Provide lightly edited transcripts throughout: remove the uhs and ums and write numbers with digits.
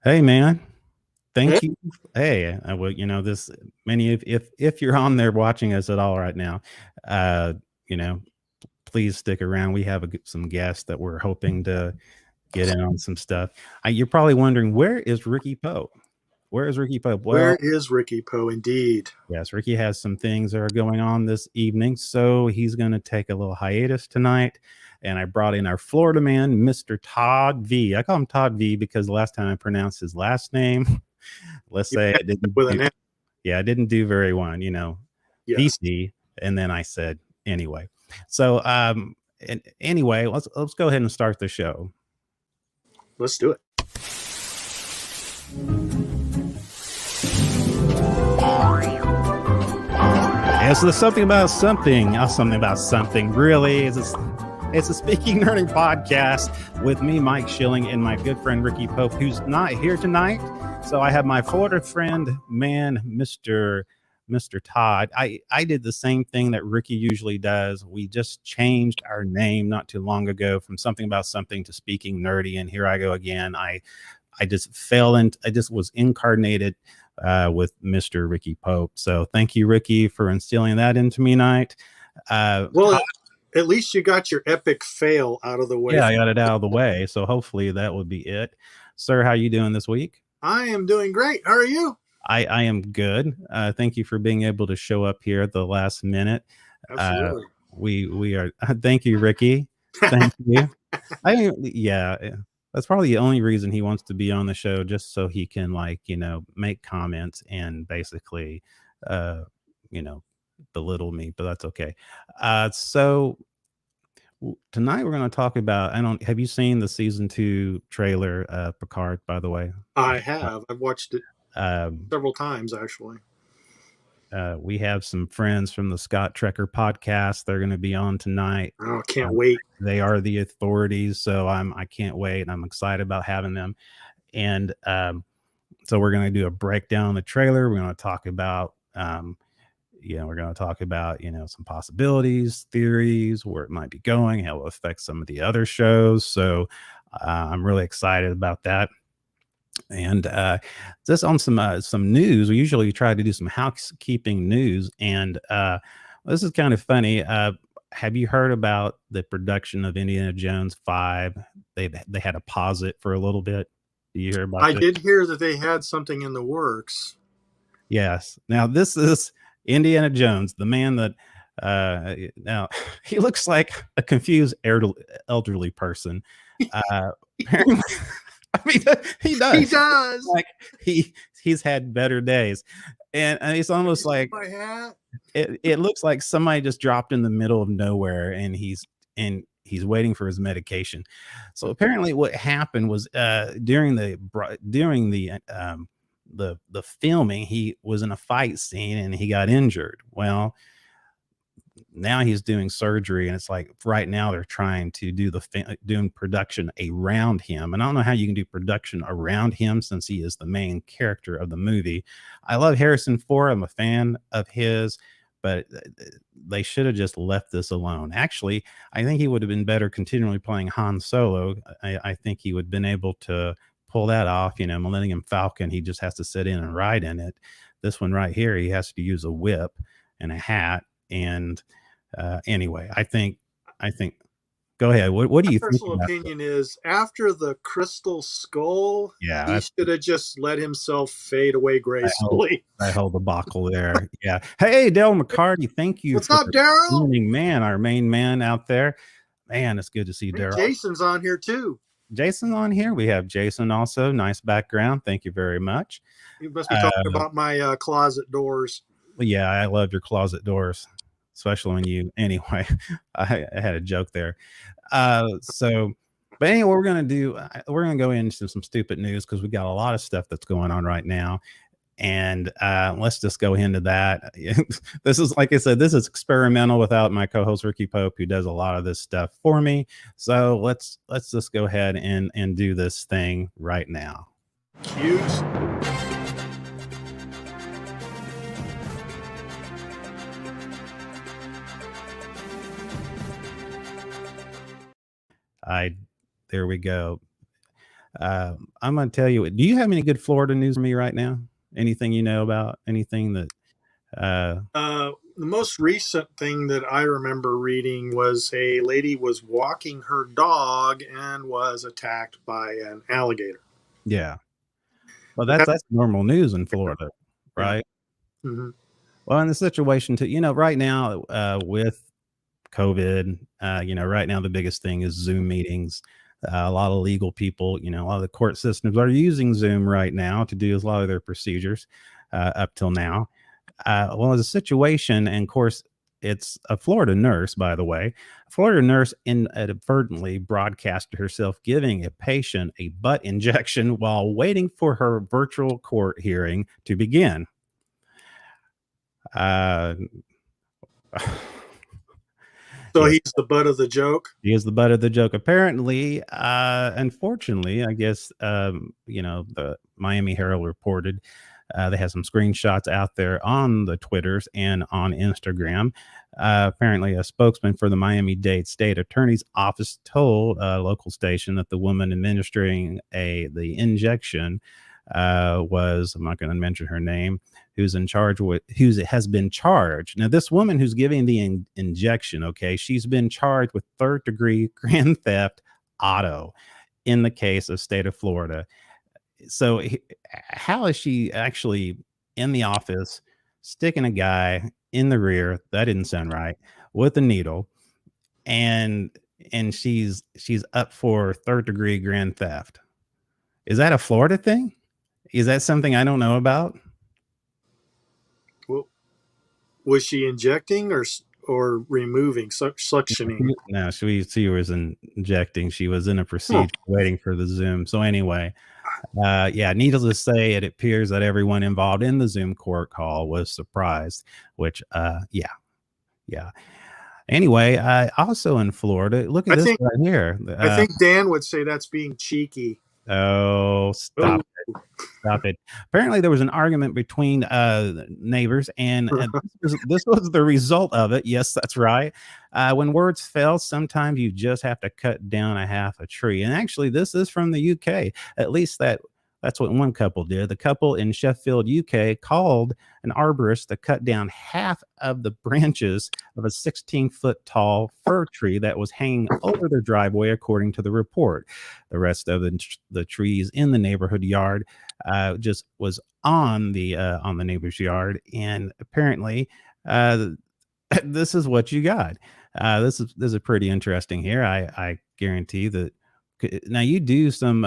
Hey man, Hey, thank you. Hey, well, this many of if you're on there watching us at all right now, uh, you know, please stick around. We have some guests that we're hoping to get in on some stuff. You're probably wondering, where is Ricky Pope? Where is Ricky Pope? where Well, is Ricky Poe? Indeed. yes, Ricky has some things that are going on this evening, so he's going to take a little hiatus tonight. And I brought in our Florida man, Mr. Todd V. I call him Todd V because the last time I pronounced his last name, let's You say I answered didn't with do, an M. yeah, I didn't do very well, Yes. VC, and then I said anyway. So, anyway, let's go ahead and start the show. Let's do it. Yes, there's something about something. Something about something. Really, it's a speaking learning podcast with me, Mike Schilling, and my good friend Ricky Pope, who's not here tonight. So I have my Florida friend, Mr. Todd. I did the same thing that Ricky usually does. We just changed our name not too long ago from something about something to speaking nerdy, and here I go again. I just I just was incarnated with Mr. Ricky Pope. So thank you, Ricky, for instilling that into me tonight. Well, at least you got your epic fail out of the way. Yeah, I got it out of the way. So hopefully that would be it. Sir, how you doing this week? I am doing great. How are you? I am good. Thank you for being able to show up here at the last minute. Uh, Absolutely. we are. Thank you, Ricky. Thank you. Yeah, that's probably the only reason he wants to be on the show, just so he can make comments and basically, uh, you know, belittle me. But that's okay. So tonight we're going to talk about. I don't. Have you seen the season 2 trailer, Picard? By the way, I have. I've watched it um, several times, actually. we have some friends from the Scott Trekker podcast. They're going to be on tonight. Oh, can't Um, wait. they are the authorities, so I can't wait. I'm excited about having them. And so we're going to do a breakdown of the trailer. We're going to talk about we're going to talk about some possibilities, theories, where it might be going, how it will affect some of the other shows. So I'm really excited about that. And just on some news, we usually try to do some housekeeping news, and this is kind of funny. Have you heard about the production of Indiana Jones 5? They had to pause it for a little bit. Do you hear about I this? did hear that they had something in the works. Yes. Now this is Indiana Jones, the man that now he looks like a confused elderly person. Apparently, I mean, he He does. does. Like he's had better days, and it's You almost see like my hat? it looks like somebody just dropped in the middle of nowhere, and he's waiting for his medication. So apparently, what happened was during the filming, he was in a fight scene and he got injured. Well, now he's doing surgery, and it's like right now they're trying to doing production around him, and I don't know how you can do production around him since he is the main character of the movie. I love Harrison Ford, I'm a fan of his, but they should have just left this alone. Actually, I think he would have been better continually playing Han Solo. I think he would have been able to pull that off. Millennium Falcon, he just has to sit in and ride in it. This one right here, he has to use a whip and a hat. And anyway, I think. Go ahead. What do My you think personal about that? opinion is after the crystal skull, he Yeah, should have just let himself fade away I hold gracefully. I hold debacle there. Yeah. Hey, Dale McCarty, thank you What's for up, Daryl? joining, man. Our main man out there. Man, it's good to see Hey, Daryl. Jason's on here too. Jason on here. We have Jason also. Nice background. Thank you very much. You must be Uh, talking about my closet doors. yeah, I love your closet doors, especially when you. Anyway, I had a joke there. So, but anyway, we're gonna do. We're gonna go into some stupid news because we got a lot of stuff that's going on right now, and let's just go into that. This is, like I said, this is experimental without my co-host Ricky Pope, who does a lot of this stuff for me. So let's just go ahead and do this thing right now. Cute. I There we go. I'm going to tell you, do you have any good Florida news for me right now? Anything you know about anything that, uh, The most recent thing that I remember reading was a lady was walking her dog and was attacked by an alligator. yeah, well, But that, that's normal news in Florida, yeah. right? Hmm. Well, in the situation too, right now, with COVID, right now the biggest thing is Zoom meetings. A lot of legal people, a lot of the court systems are using Zoom right now to do a lot of their procedures up till now. Well, the situation, and of course, it's a Florida nurse, by the way. A Florida nurse inadvertently broadcasted herself giving a patient a butt injection while waiting for her virtual court hearing to begin. Uh, So yes, he's the butt of the joke. he is the butt of the joke. Apparently, unfortunately, I guess, the Miami Herald reported they had some screenshots out there on the Twitters and on Instagram. Apparently, a spokesman for the Miami-Dade State Attorney's Office told a local station that the woman administering the injection was, I'm not going to mention her name, who's in charge with, who's has been charged. Now, this woman who's giving the injection, okay, she's been charged with third degree grand theft auto in the case of state of Florida. So how is she actually in the office sticking a guy in the rear? That didn't sound right, with a needle, and she's up for third degree grand theft. Is that a Florida thing? Is that something I don't know about? Well, was she injecting or removing, suctioning? No, she was injecting. She was in a Huh. procedure waiting for the Zoom. So anyway, yeah, needless to say, it appears that everyone involved in the Zoom court call was surprised, which, yeah. Anyway, also in Florida, look at I this think right here. I think Dan would say that's being cheeky. Oh, Oh. stop it. Stop it. Apparently, there was an argument between neighbors, and this was the result of it. Yes, that's right. When words fail, sometimes you just have to cut down a half a tree. And actually, this is from the UK. At least that's what one couple did. The couple in Sheffield, UK, called an arborist to cut down half of the branches of a 16-foot tall fir tree that was hanging over their driveway, according to the report. The rest of the trees in the neighborhood yard just was on the neighbor's yard, and apparently, uh, this is what you got. This is pretty interesting here. I guarantee that. Now you do some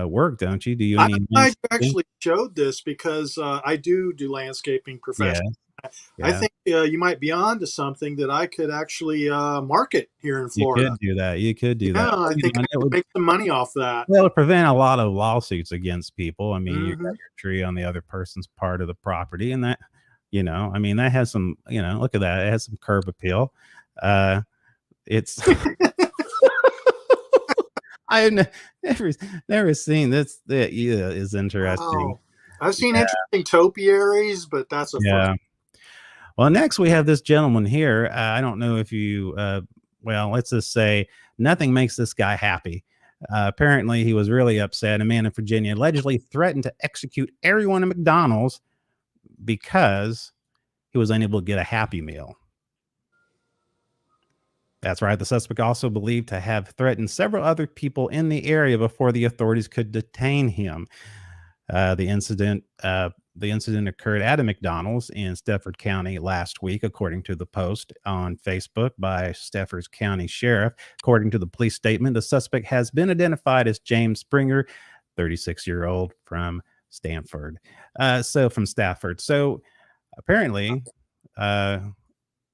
work, don't you? Do you I'm any glad you landscaping? actually showed this because I do landscaping Yeah, professionally. I yeah. think you might be on to something that I could actually market here in You Florida. could do that. You could do that. Yeah, I think And I it could would make some money off that. well prevent a lot of lawsuits against people. I mean, you got Hmm. your tree on the other person's part of the property, and that, I mean, that has some, look at that. It has some curb appeal. Uh, it's I've never seen this. That yeah, is interesting. Wow. I've seen Yeah, interesting topiaries, but that's a first. yeah. Well, next we have this gentleman here. I don't know if you, well, let's just say nothing makes this guy happy. Apparently, he was really upset. A man in Virginia allegedly threatened to execute everyone at McDonald's because he was unable to get a Happy Meal. That's right. The suspect also believed to have threatened several other people in the area before the authorities could detain him. Uh, the incident the incident occurred at a McDonald's in Stafford County last week, according to the post on Facebook by Stafford County Sheriff. According to the police statement, the suspect has been identified as James Springer, 36-year-old from Stanford. From Stafford. So apparently, uh,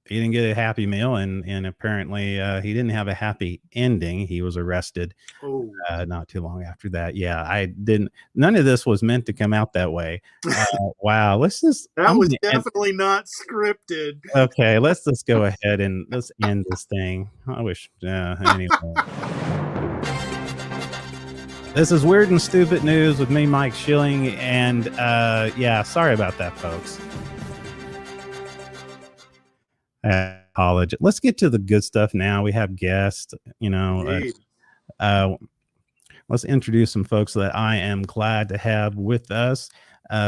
he didn't get a Happy Meal, and apparently he didn't have a happy ending. He was arrested Oh, not too long after that. Yeah, I didn't. None of this was meant to come out that way. Wow. Let's just. that I'm was gonna end, definitely not scripted. okay. Let's just go ahead and let's end this thing. I wish. Anyway, this is weird and stupid news with me, Mike Schilling, and yeah, sorry about that, folks. Apology. Let's get to the good stuff now. We have guests. Indeed. Uh, let's introduce some folks that I am glad to have with us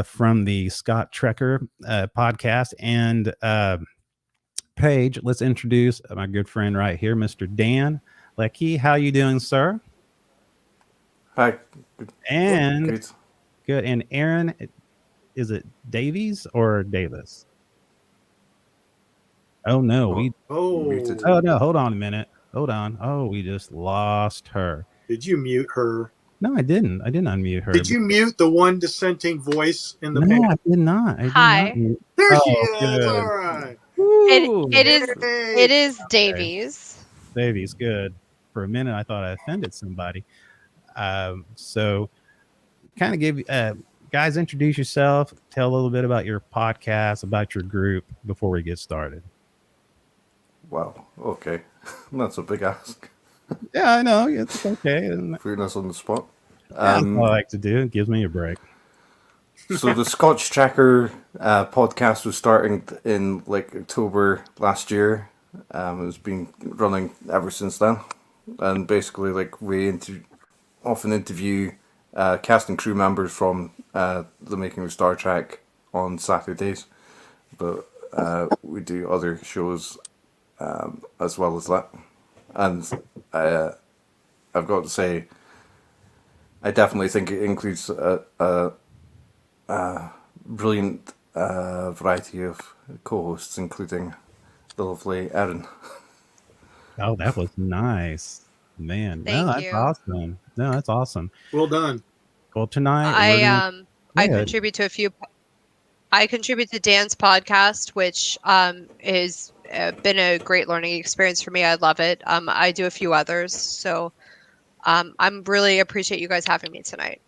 from the Scott Trekker podcast and page. Let's introduce my good friend right here, Mr. Dan Leckie. How you doing, sir? Hi. And Good. good. And Aaron, is it Davies or Davis? Oh no, Muted. oh no, hold on a minute. Hold on. Oh, we just lost her. Did you mute her? No, I didn't. I didn't unmute her. Did you mute the one dissenting voice in the No, panel? I did not. I did Hi. not mute. There she Oh, is. good. All right. Woo! It is Davies. Davies, good. For a minute, I thought I offended somebody. So, kind of give guys, introduce yourself. Tell a little bit about your podcast, about your group before we get started. Wow. Okay. That's a big ask. Yeah, I know. It's okay. Putting us on the spot. That's what I like to do. It gives me a break. So the Scotch Tracker podcast was starting in like October last year. It's been running ever since then. And basically, like, we often interview cast and crew members from the making of Star Trek on Saturdays. But we do other shows as well as that. And I've got to say, I definitely think it includes a brilliant variety of co-hosts, including the lovely Erin. Oh, that was nice, man. Thank That's you. awesome. No, that's awesome. Well done. Well, tonight I contribute to a few. I contribute to Dan's podcast, which is been a great learning experience for me. I love it. I do a few others, so I'm really appreciate you guys having me tonight.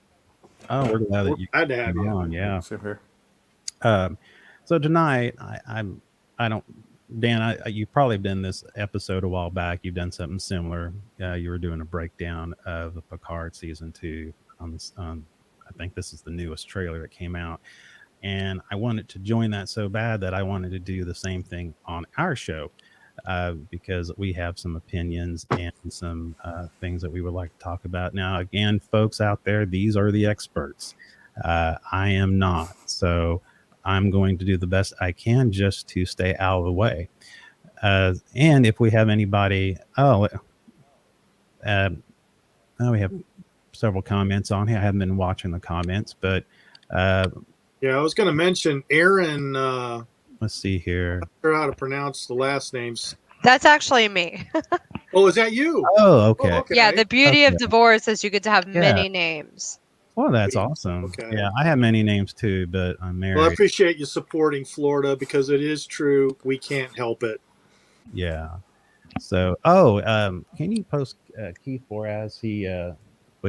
Oh, we're glad that you Glad to have came you. on. Yeah. Same here. So tonight, I don't, Dan. You've probably done this episode a while back. You've done something similar. You were doing a breakdown of the Picard season 2 on I think this is the newest trailer that came out, and I wanted to join that so bad that I wanted to do the same thing on our show because we have some opinions and some things that we would like to talk about. Now, again, folks out there, these are the experts. I am not, so I'm going to do the best I can just to stay out of the way. And if we have anybody, we have several comments on here. I haven't been watching the comments, but Yeah, I was going to mention Aaron. let's see here. Not sure how to pronounce the last names. That's actually me. Oh, is that you? Oh, okay. Oh, okay. Yeah, the beauty of Okay. divorce is you get to have Yeah. many names. Well, that's awesome. Okay. Yeah, I have many names too, but I'm married. Well, I appreciate you supporting Florida because it is true. We can't help it. Yeah. So, can you post Keith Boraz?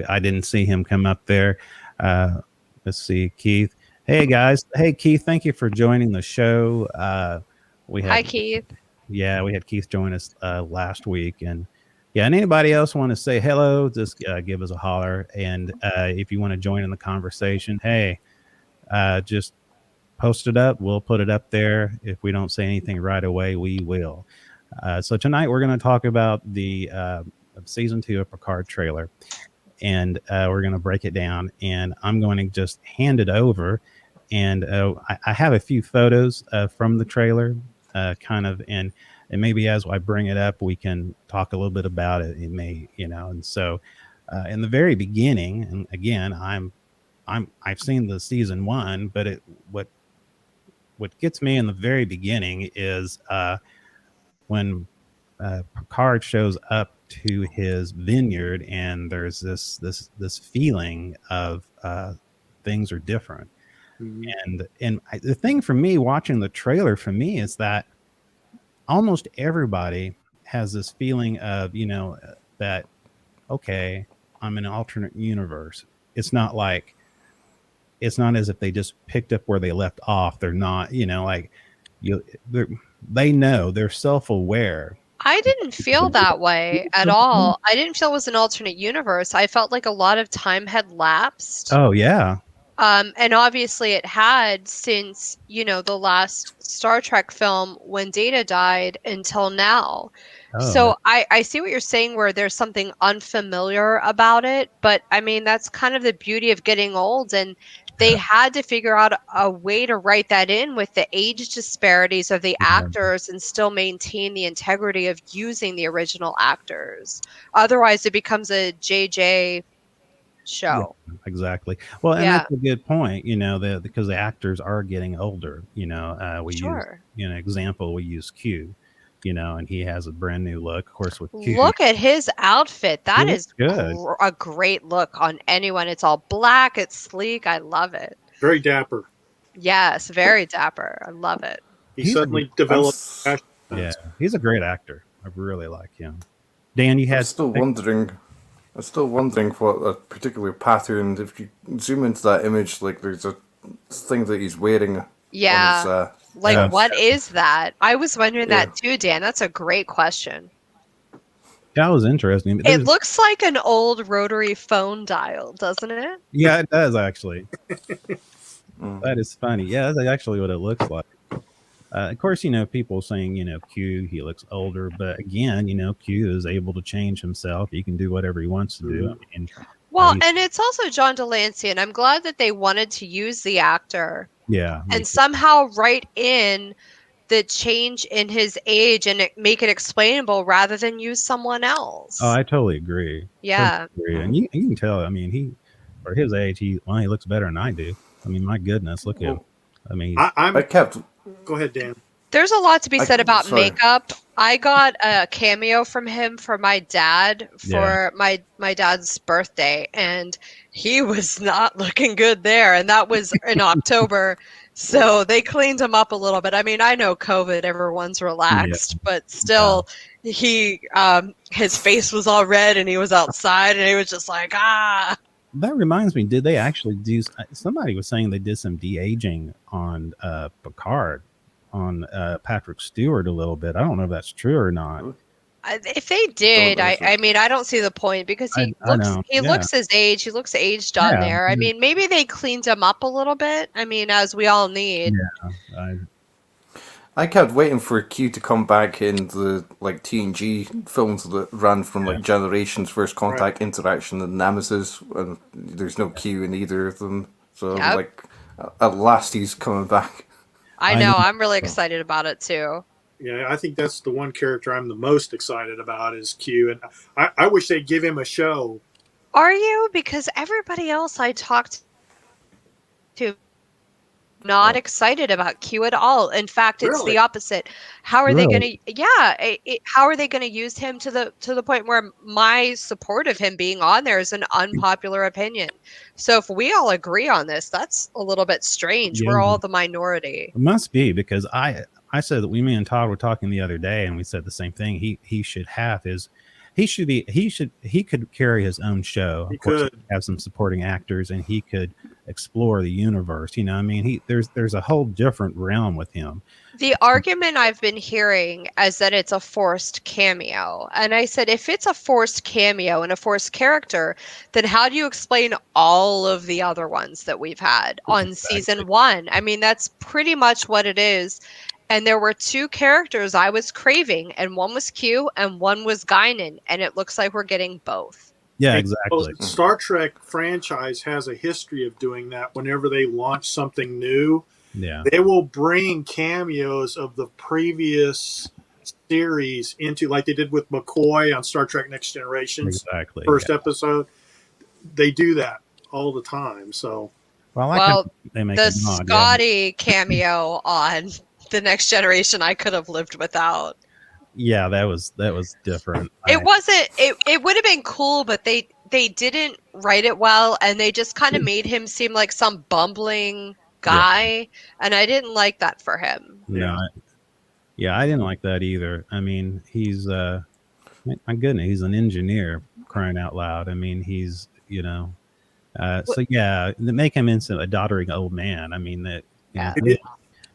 I didn't see him come up there. Let's see, Keith. Hey guys. Hey Keith, thank you for joining the show. Hi, Keith. Yeah, we had Keith join us last week, and anybody else want to say hello, just give us a holler. And if you want to join in the conversation, hey, just post it up. We'll put it up there. If we don't say anything right away, we will. So tonight we're going to talk about the season 2 of Picard trailer, and we're going to break it down. And I'm going to just hand it over. And I have a few photos from the trailer, and maybe as I bring it up, we can talk a little bit about it. It may, and so in the very beginning, and again, I've seen the season 1, but what gets me in the very beginning is when Picard shows up to his vineyard, and there's this feeling of things are different. Mhm. And the thing for me watching the trailer for me is that almost everybody has this feeling of, that, okay, I'm in an alternate universe. It's not as if they just picked up where they left off. They're not, they know, they're self-aware. I didn't feel that way at all. I didn't feel it was an alternate universe. I felt like a lot of time had lapsed. Oh yeah. And obviously it had since, the last Star Trek film when Data died until now. Oh, So I see what you're saying where there's something unfamiliar about it, but I mean, that's kind of the beauty of getting old. And they had to figure out a way to write that in with the age disparities of the actors and still maintain the integrity of using the original actors. Otherwise, it becomes a JJ show. yeah, exactly. Well, and Yeah, that's a good point, because the actors are getting older. We use, sure. example, we use Q, and he has a brand new look. Of course, with Q, Look at his outfit. he That looks is good. a great look on anyone. It's all black, it's sleek. I love it. Very dapper. Yes, very dapper. I love it. He He's a, suddenly developed I'm, passion. yeah, he's a great actor. I really like him. Dan, you I'm had still something? wondering. I'm still wondering what a particular pattern. If you zoom into that image, like there's a thing that he's wearing Yeah. on his. Like, Yeah. what is that? I was wondering Yeah. that too, Dan. That's a great question. That was interesting. It looks like an old rotary phone dial, doesn't it? Yeah, it does actually. Mm. That is funny. Yeah, that's actually what it looks like. Of course, people saying, Q, he looks older, but again, Q is able to change himself. He can do whatever he wants to do. I mean, Well, he- and it's also John Delancey, and I'm glad that they wanted to use the actor yeah, and somehow write in the change in his age and make it explainable rather than use someone else. oh, I totally agree. Yeah. Totally agree. And you can tell. I mean, he, for his age, he looks better than I do. I mean, my goodness, look at him. I mean, I kept. Go ahead, Dan. There's a lot to be said about sorry. makeup. I got a cameo from him for my dad for my dad's birthday, and he was not looking good there. And that was in October. So they cleaned him up a little bit. I mean, I know COVID, everyone's relaxed, but still he his face was all red and he was outside and he was just like, ah. that reminds me, did they actually do? Somebody was saying they did some de-aging on Picard, on Patrick Stewart a little bit. I don't know if that's true or not. If they did, I mean, I don't see the point because he looks his age. He looks aged on there. I mean, maybe they cleaned him up a little bit. I mean, as we all need. Yeah, I kept waiting for Q to come back in the TNG films that ran from Generations, First Contact, Interaction, and Nemesis, and there's no Q in either of them. So at last he's coming back. I know. I'm really excited about it too. Yeah, I think that's the one character I'm the most excited about is Q, and I wish they'd give him a show. Are you? Because everybody else I talked to not excited about Q at all. In fact, it's the opposite. How are they going to? Yeah, how are they going to use him to the point where my support of him being on there is an unpopular opinion? So if we all agree on this, that's a little bit strange. We're all the minority. It must be, because I said that me and Todd were talking the other day, and we said the same thing. He should have his. He could carry his own show. Of course, have some supporting actors, and he could explore the universe. I mean, there's a whole different realm with him. The argument I've been hearing is that it's a forced cameo. And I said, if it's a forced cameo and a forced character, then how do you explain all of the other ones that we've had on season 1? I mean, that's pretty much what it is. And there were 2 characters I was craving, and one was Q and one was Guinan, and it looks like we're getting both. Yeah, exactly. Well, Star Trek franchise has a history of doing that. Whenever they launch something new, they will bring cameos of the previous series into, like they did with McCoy on Star Trek Next Generation. First episode. They do that all the time. So, they make the Scotty cameo on the Next Generation I could have lived without. Yeah, that was different. It wasn't. It would have been cool, but they didn't write it well, and they just kind of made him seem like some bumbling guy, and I didn't like that for him. Yeah, I didn't like that either. I mean, he's my goodness, he's an engineer, crying out loud. I mean, he's so yeah, they make him into a doddering old man. I mean that.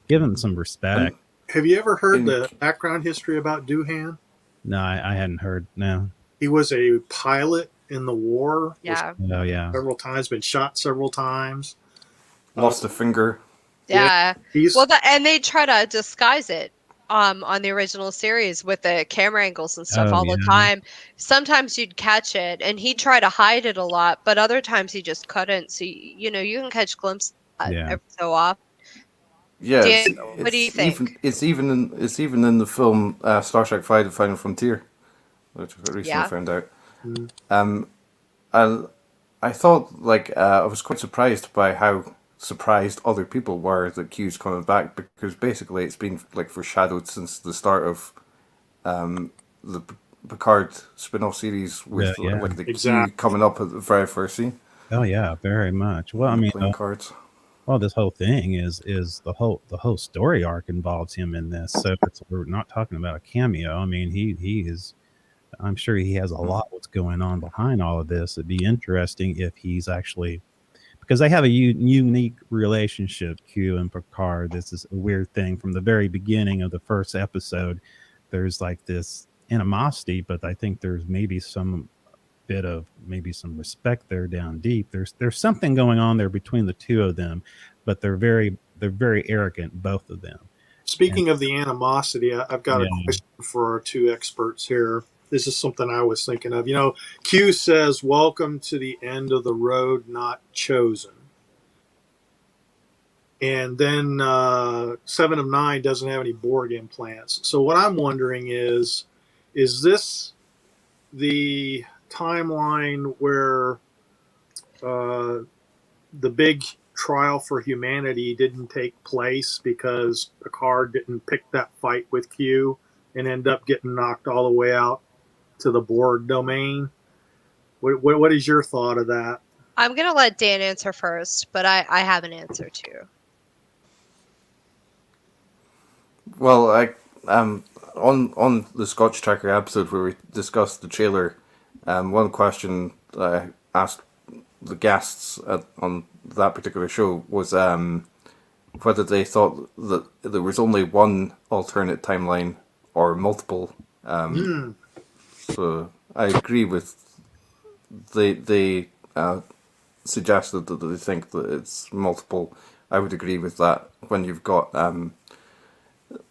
Give him some respect. Have you ever heard the background history about Doohan? No, I hadn't heard. No. He was a pilot in the war. Yeah. Oh, yeah. Several times, been shot several times. Lost a finger. Yeah. Well, and they try to disguise it on the original series with the camera angles and stuff all the time. Sometimes you'd catch it, and he'd try to hide it a lot, but other times he just couldn't. So you can catch glimpses of that every so often. Yeah, Dan, what do you think? It's even in the film Star Trek V: The Final Frontier, which I recently found out. And I thought, like, I was quite surprised by how surprised other people were that Q's coming back, because basically it's been like foreshadowed since the start of the Picard spin-off series with like the Q coming up at the very first scene. Oh yeah, very much. Well, I mean, playing cards. Well, this whole thing is the whole story arc involves him in this. So we're not talking about a cameo. I mean, he is. I'm sure he has a lot what's going on behind all of this. It'd be interesting if he's actually, because they have a unique relationship, Q and Picard. This is a weird thing from the very beginning of the first episode. There's like this animosity, but I think there's maybe some bit of some respect there down deep. There's something going on there between the two of them, but they're very arrogant, both of them. Speaking of the animosity, I've got a question for our two experts here. This is something I was thinking of. You know, Q says, "Welcome to the end of the road not chosen." And then 7 of 9 doesn't have any Borg implants. So what I'm wondering is this the timeline where the big trial for humanity didn't take place because Picard didn't pick that fight with Q and end up getting knocked all the way out to the Borg domain? What is your thought of that? I'm going to let Dan answer first, but I have an answer too. Well, on the Scotch Tracker episode where we discussed the trailer, one question I asked the guests on that particular show was whether they thought that there was only one alternate timeline or multiple. So I agree with they suggested that they think that it's multiple. I would agree with that when you've got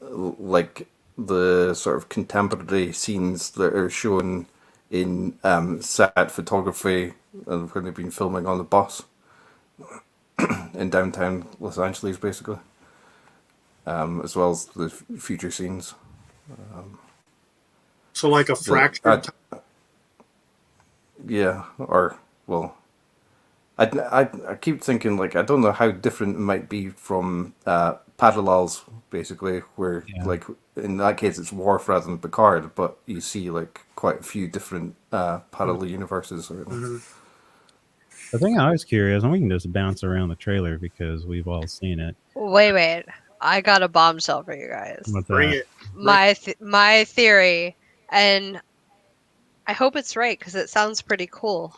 like the sort of contemporary scenes that are shown in set photography and when they've been filming on the bus in downtown Los Angeles, basically, as well as the future scenes. So like a fractured yeah, or, well, I keep thinking, like, I don't know how different it might be from Parallels, basically, where, like, in that case it's Worf rather than Picard, but you see, like, quite a few different parallel universes. The thing I was curious, and we can just bounce around the trailer because we've all seen it. Wait. I got a bombshell for you guys. Bring it. My theory, and I hope it's right because it sounds pretty cool.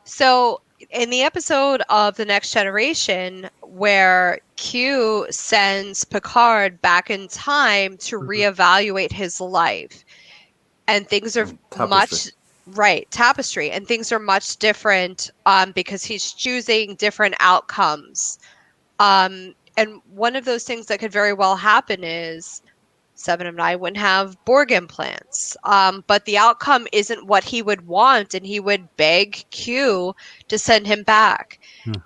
So in the episode of The Next Generation where Q sends Picard back in time to reevaluate his life, and things are Tapestry, and things are much different because he's choosing different outcomes. And one of those things that could very well happen is 7 of 9 wouldn't have Borg implants. But the outcome isn't what he would want, and he would beg Q to send him back.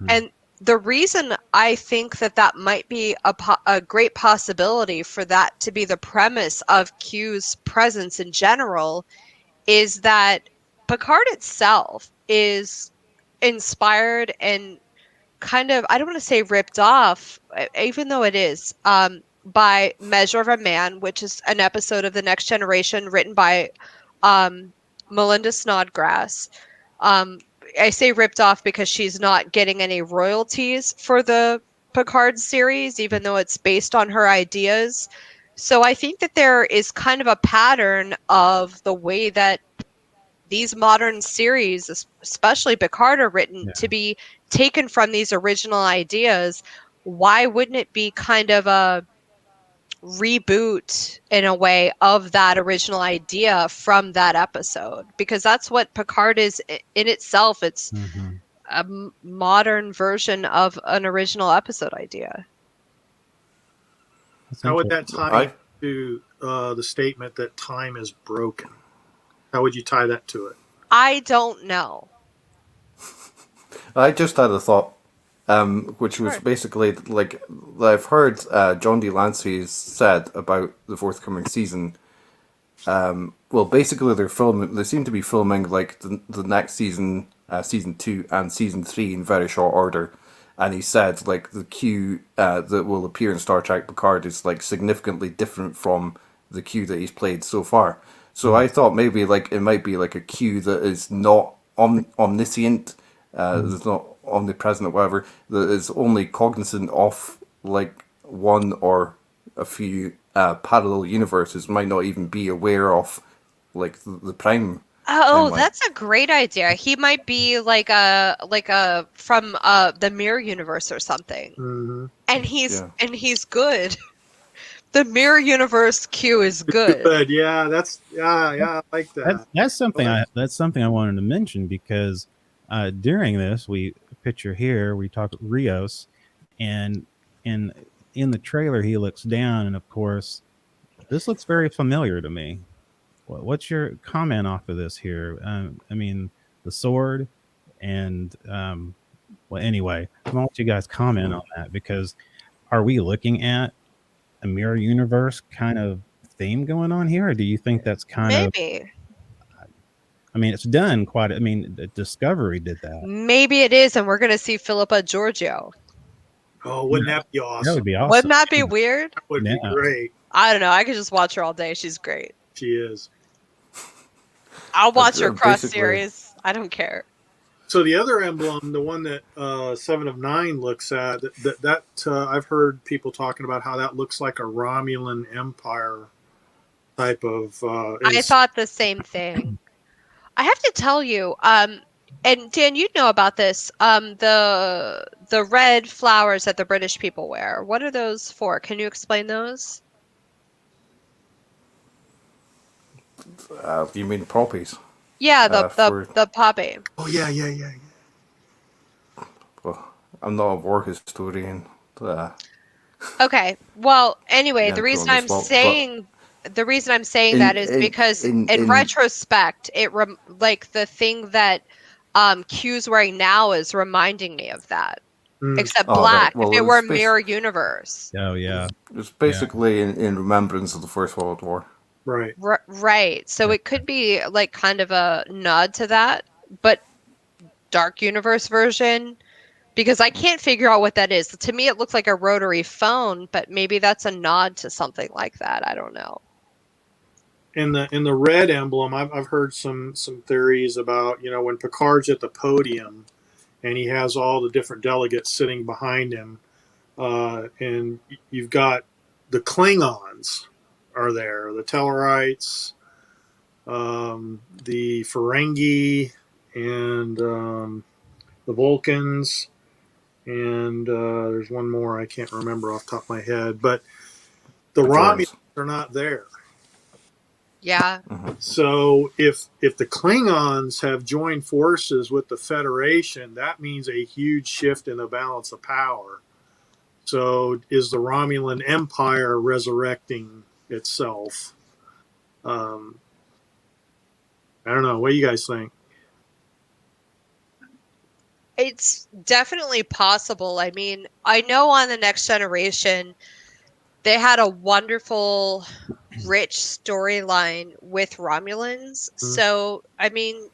And the reason I think that might be a great possibility for that to be the premise of Q's presence in general is that Picard itself is inspired and kind of, I don't want to say ripped off, even though it is, by Measure of a Man, which is an episode of The Next Generation written by Melinda Snodgrass. I say ripped off because she's not getting any royalties for the Picard series, even though it's based on her ideas. So I think that there is kind of a pattern of the way that these modern series, especially Picard, are written to be taken from these original ideas. Why wouldn't it be kind of a reboot in a way of that original idea from that episode? Because that's what Picard is in itself. It's modern version of an original episode idea. How would that tie to the statement that time is broken? How would you tie that to it? I don't know. I just had a thought, which was basically like I've heard John D. Lancey said about the forthcoming season. Well, basically they seem to be filming like the next season, season 2 and season 3 in very short order. And he said like the Q that will appear in Star Trek Picard is like significantly different from the Q that he's played so far. So I thought maybe like it might be like a Q that is not omniscient, that's not omnipresent or whatever, that is only cognizant of like one or a few parallel universes, might not even be aware of like the prime. Oh, that's a great idea. He might be like a from the mirror universe or something. Mm-hmm. And he's good. The mirror universe Q is good. Good, yeah, I like that. That's something I wanted to mention, because during this we talk Rios, and in the trailer he looks down, and of course this looks very familiar to me. What's your comment off of this here? I mean, the sword, and well, anyway, I want you guys comment on that, because are we looking at a mirror universe kind of theme going on here, or do you think that's maybe? I mean, it's done quite. I mean, Discovery did that. Maybe it is, and we're going to see Philippa Georgiou. Oh, wouldn't that be awesome? That would be awesome. Wouldn't that be weird? That would be great. I don't know. I could just watch her all day. She's great. She is. I'll watch her cross series. I don't care. So the other emblem, the one that 7 of 9 looks at, that I've heard people talking about how that looks like a Romulan Empire type of. I thought the same thing. I have to tell you, and Dan, you know about this. The red flowers that the British people wear. What are those for? Can you explain those? You mean poppies? Yeah, the poppy. Oh yeah. Well, I'm not a war historian. Okay. Well, anyway, the reason I'm saying that is because in retrospect, like the thing that Q's wearing now is reminding me of that. Except black. Right. Well, if it were a mirror universe. Oh yeah. It's basically in remembrance of the First World War. Right. Right. So it could be like kind of a nod to that, but dark universe version, because I can't figure out what that is. To me, it looks like a rotary phone, but maybe that's a nod to something like that. I don't know. In the red emblem, I've heard some theories about, when Picard's at the podium and he has all the different delegates sitting behind him, and you've got the Klingons are there, the Tellarites, the Ferengi, and the Vulcans, and there's one more I can't remember off the top of my head, but the Romulans are not there. Yeah. So if the Klingons have joined forces with the Federation, that means a huge shift in the balance of power. So is the Romulan Empire resurrecting itself? I don't know. What do you guys think? It's definitely possible. I mean, I know on The Next Generation, they had a wonderful, rich storyline with Romulans. Mm-hmm. So, I mean,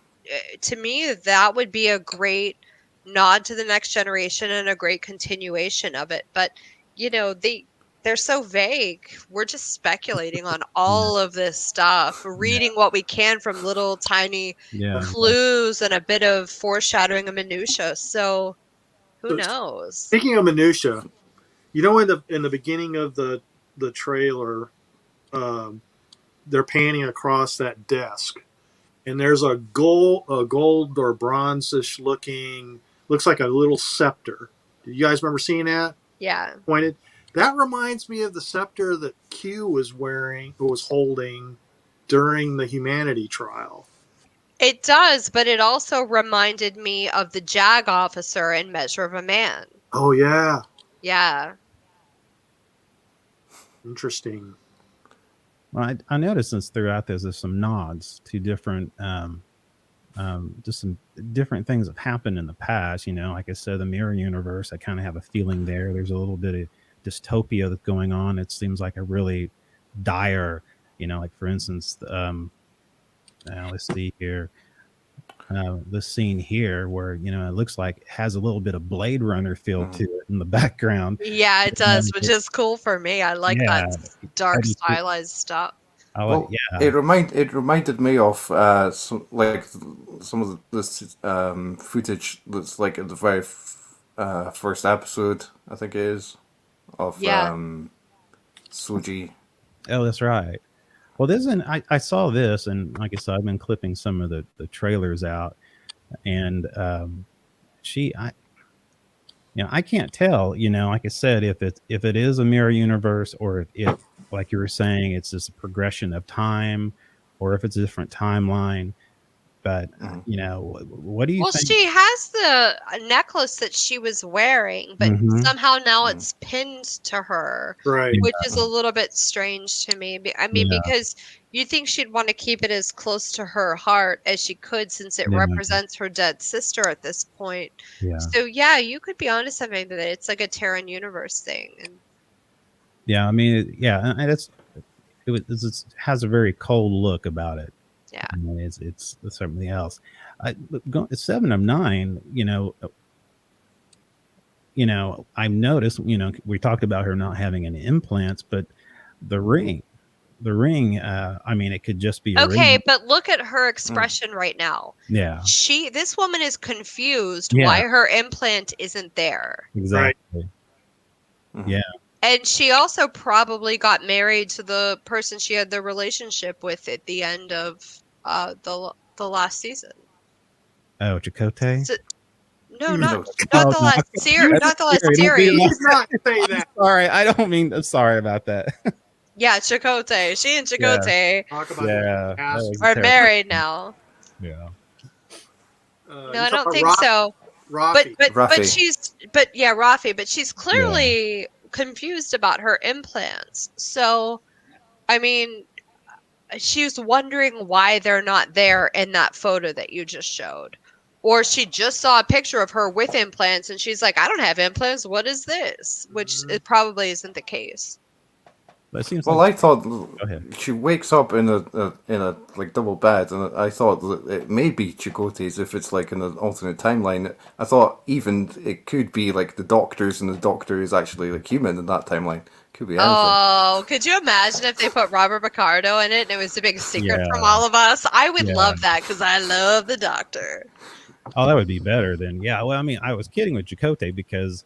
to me, that would be a great nod to The Next Generation and a great continuation of it. But, they're so vague. We're just speculating on all of this stuff, reading what we can from little tiny clues and a bit of foreshadowing of minutia. So who knows? Speaking of minutia, in the beginning of the trailer, they're panning across that desk, and there's a gold or bronzish looking, looks like a little scepter. Do you guys remember seeing that? Yeah. Pointed. That reminds me of the scepter that Q was holding during the humanity trial. It does, but it also reminded me of the JAG officer in Measure of a Man. Oh yeah, Yeah. interesting. Well, I noticed since throughout there's some nods to different, just some different things that happened in the past. You know, like I said, the mirror universe. I kind of have a feeling there. There's a little bit of dystopia that's going on. It seems like a really dire, you know, like for instance, let's see here. This scene here where, you know, it looks like it has a little bit of Blade Runner feel to it in the background. Yeah, it does, which is cool for me. I like that dark stylized stuff. It reminded me of some of this footage that's like in the very first episode, I think it is, of Soji. Oh, that's right. Well, I saw this, and like I said, I've been clipping some of the trailers out, and I can't tell, you know, like I said, if it is a mirror universe, or if like you were saying, it's just a progression of time, or if it's a different timeline. But you know, what do you think? Well, she has the necklace that she was wearing, but somehow now it's pinned to her, right? Which is a little bit strange to me. I mean, because you think she'd want to keep it as close to her heart as she could, since it represents her dead sister at this point. Yeah. So yeah, you could be onto something that it's like a Terran universe thing. And yeah, I mean, and it has a very cold look about it. Yeah, I mean, it's something else. 7 of 9, you know, I've noticed, you know, we talked about her not having any implants, but the ring, I mean, it could just be a ring. But look at her expression right now. Yeah. This woman is confused why her implant isn't there. Exactly. Right. Yeah. And she also probably got married to the person she had the relationship with at the end of the last season. Oh, Chakotay? No, not the last series. Not the last series. Not say that. Sorry, I don't mean. I'm sorry about that. Yeah, Chakotay. She and Chakotay are married now. Yeah. No, I don't think so. Rafi. But she's Rafi. But she's clearly confused about her implants. So, I mean, she's wondering why they're not there in that photo that you just showed. Or she just saw a picture of her with implants and she's like, I don't have implants. What is this? Which it probably isn't the case. But it seems I thought she wakes up in a like double bed, and I thought that it may be Chakotay's if it's like in an alternate timeline. I thought even it could be like the doctors, and the doctor is actually like human in that timeline. Could be anything. Oh, could you imagine if they put Robert Picardo in it and it was a big secret from all of us? I would love that because I love the doctor. Oh, that would be better than Well, I mean, I was kidding with Chakotay because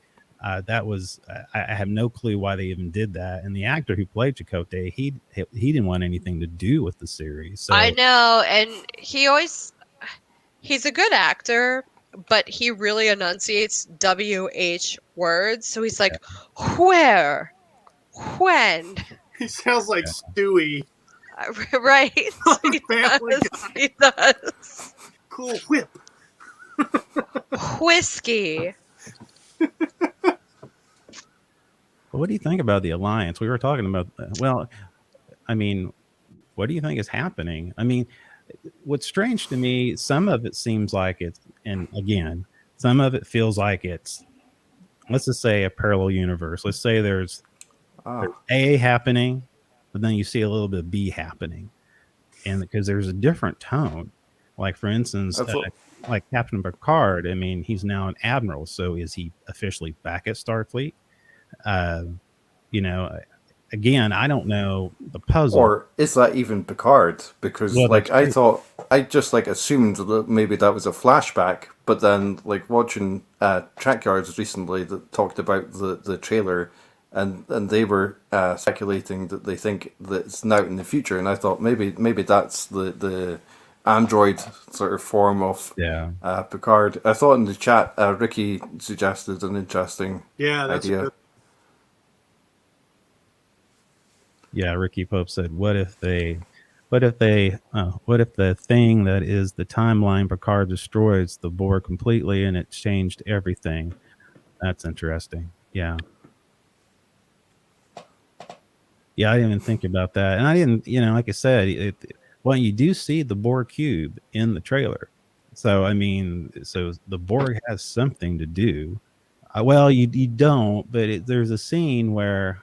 that was I have no clue why they even did that. And the actor who played Chakotay, he didn't want anything to do with the series. So I know, and he's a good actor, but he really enunciates WH words. So he's like, where, when. He sounds like Stewie. Right. He does. Cool whip. Whiskey. What do you think about the alliance? We were talking about, well, I mean, what do you think is happening? I mean, what's strange to me, some of it seems like it's, and again, some of it feels like it's, let's just say a parallel universe. Let's say there's A happening, but then you see a little bit of B happening. And because there's a different tone, like for instance, like Captain Picard, I mean, he's now an admiral. So is he officially back at Starfleet? You know, again, I don't know the puzzle. Or is that even Picard? Because I just like assumed that maybe that was a flashback, but then like watching Trackyards recently that talked about the trailer, and they were speculating that they think that it's now in the future, and I thought maybe that's the android sort of form of Picard. I thought in the chat Ricky suggested an interesting idea. Yeah, Ricky Pope said, what if they What if what if the thing that is the timeline Picard destroys the Borg completely and it changed everything? That's interesting. Yeah. Yeah, I didn't even think about that. And I didn't, like I said, well, you do see the Borg cube in the trailer. So, I mean, so the Borg has something to do. Well, you don't, but there's a scene where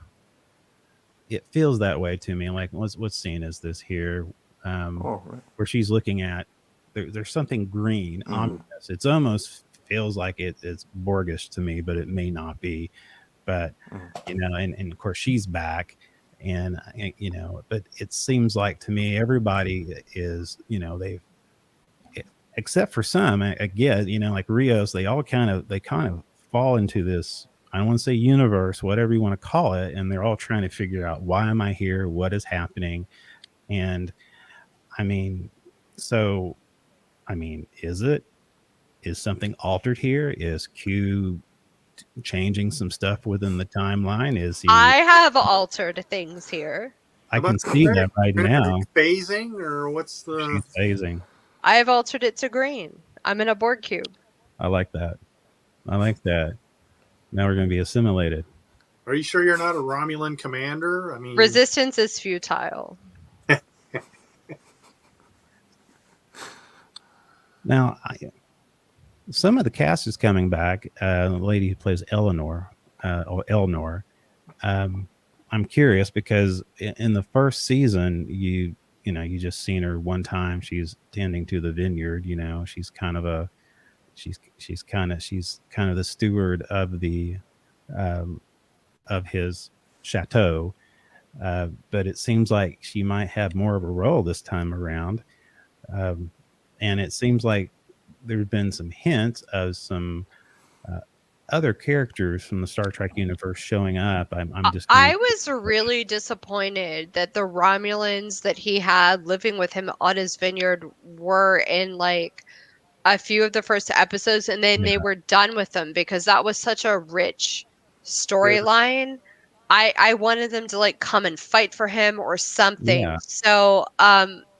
it feels that way to me. Like, what scene is this here? Right. Where she's looking at, there's something green ominous. It's almost feels like it's Borgish to me, but it may not be. But, and of course she's back. And but it seems like to me everybody is they've, except for some, again, like Rios, they kind of fall into this, I don't want to say universe, whatever you want to call it, and they're all trying to figure out, why am I here, what is happening? And I mean, is something altered here? Is Q changing some stuff within the timeline? Is he? I have altered things here. I can see that right now. Phasing, or what's the? She's phasing. I have altered it to green. I'm in a Borg cube. I like that. Now we're going to be assimilated. Are you sure you're not a Romulan commander? I mean, resistance is futile. Now, some of the cast is coming back. The lady who plays Eleanor. I'm curious because in the first season, you just seen her one time. She's tending to the vineyard. She's kind of the steward of the of his chateau. But it seems like she might have more of a role this time around. And it seems like there's been some hints of some other characters from the Star Trek universe showing up. I was really disappointed that the Romulans that he had living with him on his vineyard were in like a few of the first episodes, and then they were done with them, because that was such a rich storyline. I wanted them to like come and fight for him or something. Yeah. So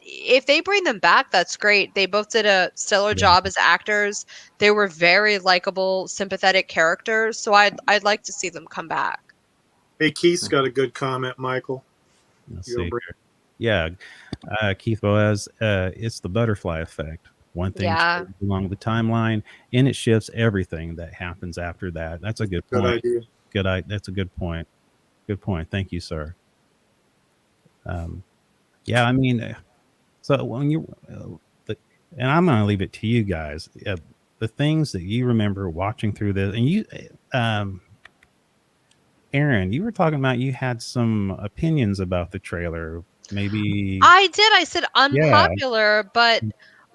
if they bring them back, that's great. They both did a stellar job as actors. They were very likable, sympathetic characters. So I'd like to see them come back. Hey, Keith's got a good comment, Michael. Let's see. Yeah, Keith Boaz. It's the butterfly effect. One thing along the timeline, and it shifts everything that happens after that. That's a good point. Good idea. That's a good point. Good point. Thank you, sir. Yeah, I mean, so when and I'm going to leave it to you guys. The things that you remember watching through this, and you, Aaron, you were talking about you had some opinions about the trailer. Maybe I did. I said unpopular, but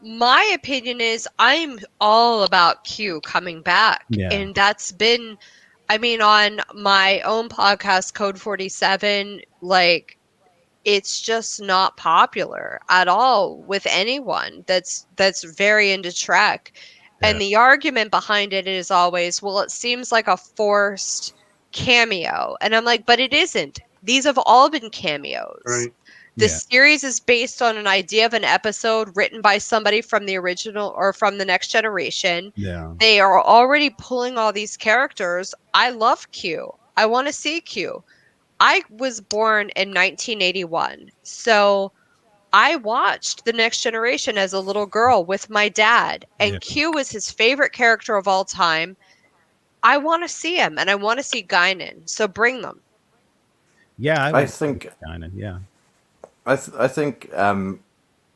my opinion is I'm all about Q coming back. Yeah. And that's been, I mean, on my own podcast, Code 47, like, it's just not popular at all with anyone that's very into Trek. Yeah. And the argument behind it is always, well, it seems like a forced cameo. And I'm like, but it isn't. These have all been cameos. Right. The series is based on an idea of an episode written by somebody from the original or from the Next Generation. Yeah. They are already pulling all these characters. I love Q. I want to see Q. I was born in 1981, so I watched The Next Generation as a little girl with my dad, and Q was his favorite character of all time. I want to see him, and I want to see Guinan, so bring them. Yeah, I think Guinan, yeah. I think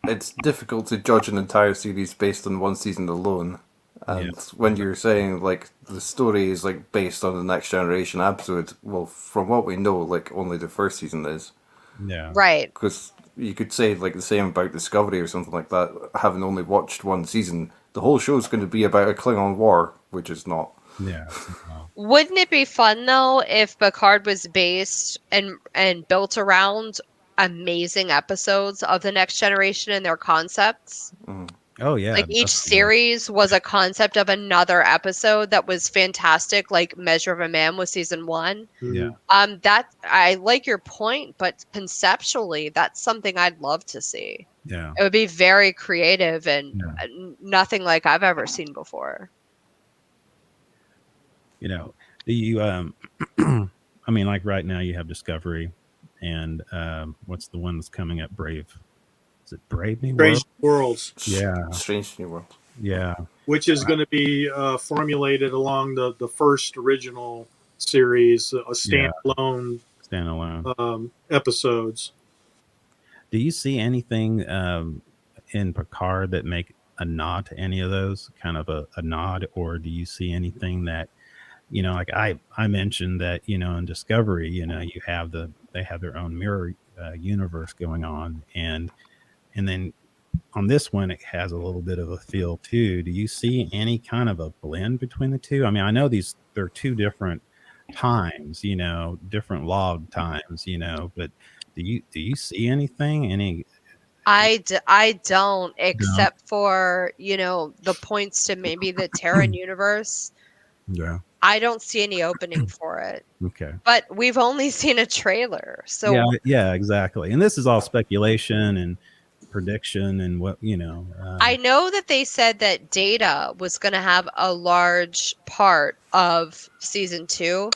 it's difficult to judge an entire series based on one season alone. And when you're saying like the story is like based on the Next Generation episode, well, from what we know, like only the first season is. Yeah. Right. Because you could say like the same about Discovery or something like that. Having only watched one season, the whole show is going to be about a Klingon war, which is not. Yeah. Wouldn't it be fun though if Picard was based and built around amazing episodes of the Next Generation and their concepts? Oh yeah. Like each series was a concept of another episode that was fantastic. Like Measure of a Man was season 1. Yeah. That I like your point, but conceptually, that's something I'd love to see. Yeah. It would be very creative and nothing like I've ever seen before. You know, do you I mean, like right now you have Discovery and what's the one that's coming up? Brave. Is it Brave New Strange World? Worlds. Yeah. Strange New World. Yeah. Which is going to be formulated along the first original series, a standalone episodes. Do you see anything in Picard that make a nod to any of those, kind of a nod, or do you see anything that, you know, like I mentioned that, you know, in Discovery, you know, they have their own mirror universe going on, and then on this one it has a little bit of a feel too. Do you see any kind of a blend between the two? I mean, I know they're two different times, you know, different log times, you know, but do you see anything? I don't, except for, you know, the points to maybe the Terran universe. Yeah. I don't see any opening for it. Okay. But we've only seen a trailer. So yeah, exactly. And this is all speculation and prediction and what, you know. I know that they said that Data was going to have a large part of season 2,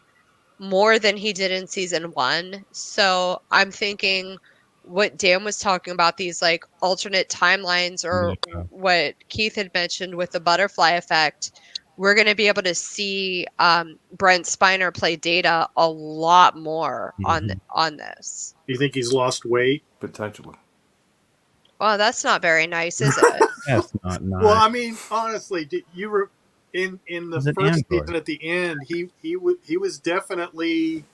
more than he did in season 1. So I'm thinking what Dan was talking about, these like alternate timelines, or what Keith had mentioned with the butterfly effect, we're going to be able to see Brent Spiner play Data a lot more on this. Do you think he's lost weight? Potentially. Well, that's not very nice, is it? That's not nice. Well, I mean, honestly, you were in the first season at the end. He was definitely.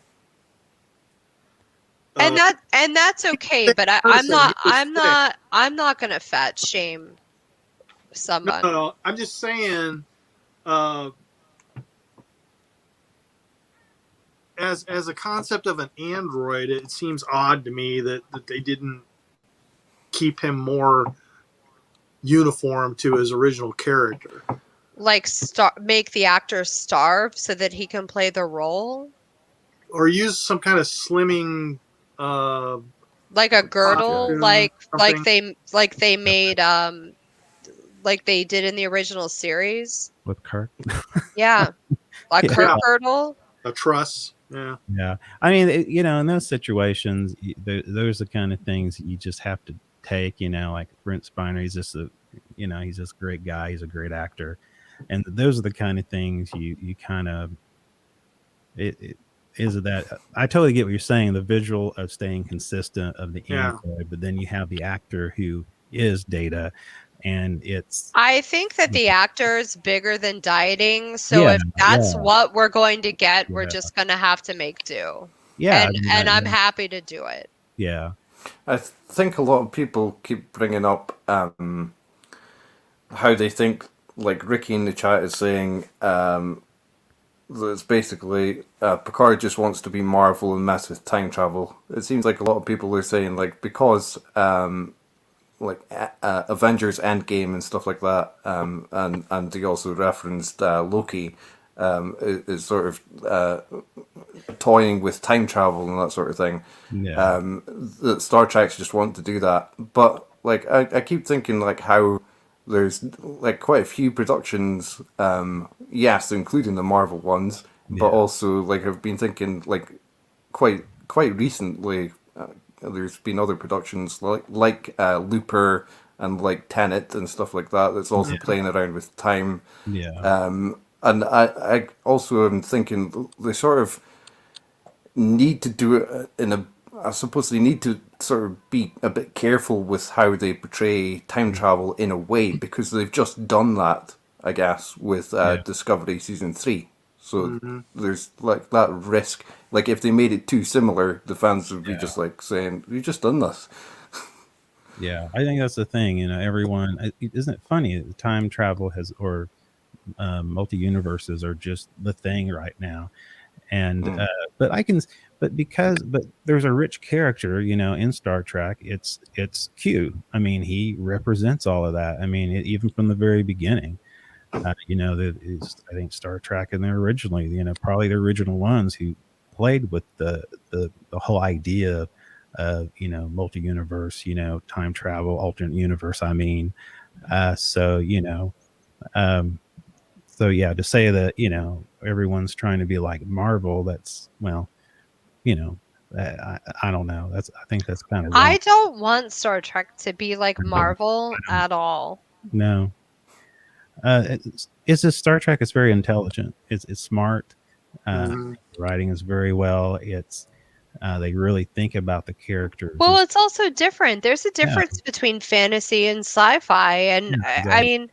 And that's okay, but I'm not gonna fat shame someone. No, I'm just saying. As a concept of an android, it seems odd to me that they didn't keep him more uniform to his original character. Like make the actor starve so that he can play the role, or use some kind of slimming, like a girdle, like they made like they did in the original series with Kirk. Yeah, like Kirk girdle, a truss. Yeah. I mean, you know, in those situations, those are the kind of things you just have to take, you know, like Brent Spiner, he's just a great guy. He's a great actor. And those are the kind of things you kind of, I totally get what you're saying, the visual of staying consistent of the android, but then you have the actor who is Data, and I think that the actor's bigger than dieting, so if that's what we're going to get, we're just going to have to make do. Yeah. And I'm happy to do it. Yeah. I think a lot of people keep bringing up how they think, like Ricky in the chat is saying, that it's basically Picard just wants to be Marvel and mess with time travel. It seems like a lot of people are saying, like, because Avengers Endgame and stuff like that, and they also referenced Loki, is sort of toying with time travel and that sort of thing. Yeah. The Star Treks just want to do that, but like I keep thinking like how there's like quite a few productions, yes, including the Marvel ones, but also like I've been thinking like quite recently. There's been other productions like Looper and like Tenet and stuff like that that's also playing around with time. Yeah. And I also am thinking they sort of need to do it I suppose they need to sort of be a bit careful with how they portray time travel in a way, because they've just done that, I guess, with Discovery Season 3. So there's like that risk. Like if they made it too similar, the fans would be just like saying, "We've just done this." Yeah, I think that's the thing. You know, everyone, isn't it funny? Time travel multi universes are just the thing right now, And but there's a rich character, in Star Trek. It's Q. I mean, he represents all of that. I mean, even from the very beginning. I think Star Trek and they're originally, probably the original ones who played with the whole idea of multi-universe, time travel, alternate universe. I mean, so to say that everyone's trying to be like Marvel, that's I don't know. I think that's kind of wrong. I don't want Star Trek to be like Marvel at all. No. It's just Star Trek is very intelligent. It's smart. The writing is very well. It's they really think about the characters. Well, it's also different. There's a difference between fantasy and sci-fi, and exactly. I mean,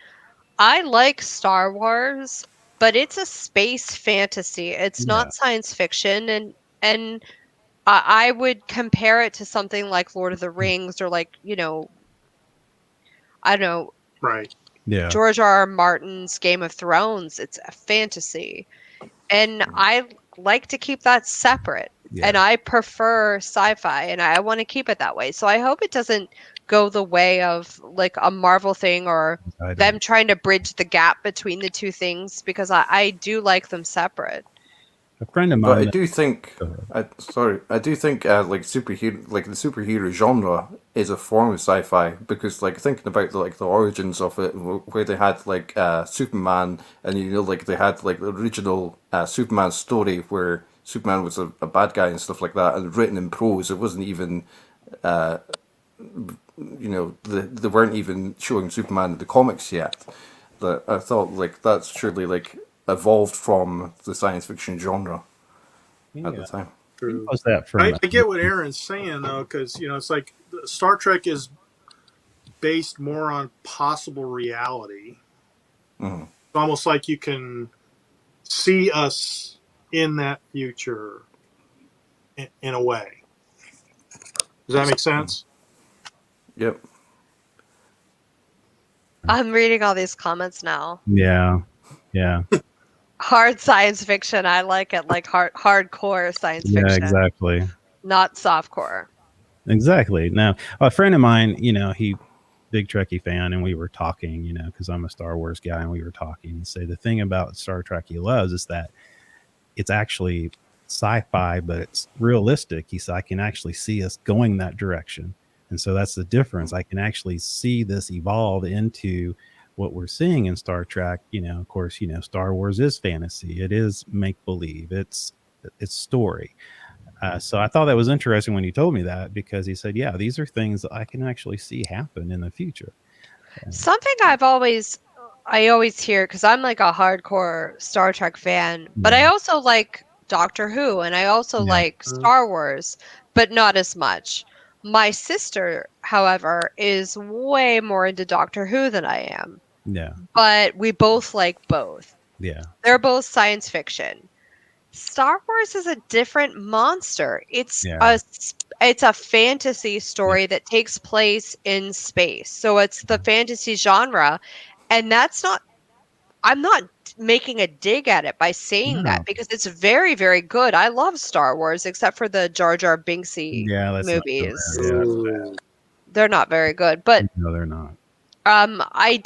I like Star Wars, but it's a space fantasy. It's not science fiction, and I would compare it to something like Lord of the Rings or like I don't know, right? Yeah, George R. R. Martin's Game of Thrones. It's a fantasy, and I like to keep that separate. Yeah. And I prefer sci-fi, and I want to keep it that way. So I hope it doesn't go the way of like a Marvel thing or them trying to bridge the gap between the two things, because I do like them separate. A friend of mine. But I do think, like the superhero genre is a form of sci-fi, because like thinking about the origins of it, where they had like Superman, and they had like the original Superman story where Superman was a bad guy and stuff like that, and written in prose. It wasn't even, they weren't even showing Superman in the comics yet. That I thought that's surely evolved from the science fiction genre at the time. True. I get what Aaron's saying though, because it's like Star Trek is based more on possible reality. Mm-hmm. It's almost like you can see us in that future in a way. Does that make sense? Yep. I'm reading all these comments now. Yeah. Hard science fiction. I like it, like hardcore science fiction. Yeah, exactly. Not softcore. Exactly. Now, a friend of mine, he big Trekkie fan, and we were talking, because I'm a Star Wars guy, and we were talking. And say the thing about Star Trek he loves is that it's actually sci-fi, but it's realistic. He said, I can actually see us going that direction. And so that's the difference. I can actually see this evolve into what we're seeing in Star Trek. Of course, Star Wars is fantasy. It is make-believe. It's story. So I thought that was interesting when he told me that, because he said, yeah, these are things that I can actually see happen in the future. Something I always hear, because I'm like a hardcore Star Trek fan, but I also like Doctor Who, and I also like Star Wars, but not as much. My sister, however, is way more into Doctor Who than I am. Yeah. But we both like both. Yeah. They're both science fiction. Star Wars is a different monster. It's a fantasy story that takes place in space. So it's the fantasy genre, and I'm not making a dig at it by saying that, because it's very, very good. I love Star Wars, except for the Jar Jar Binksy movies. They're not very good, but no, they're not. I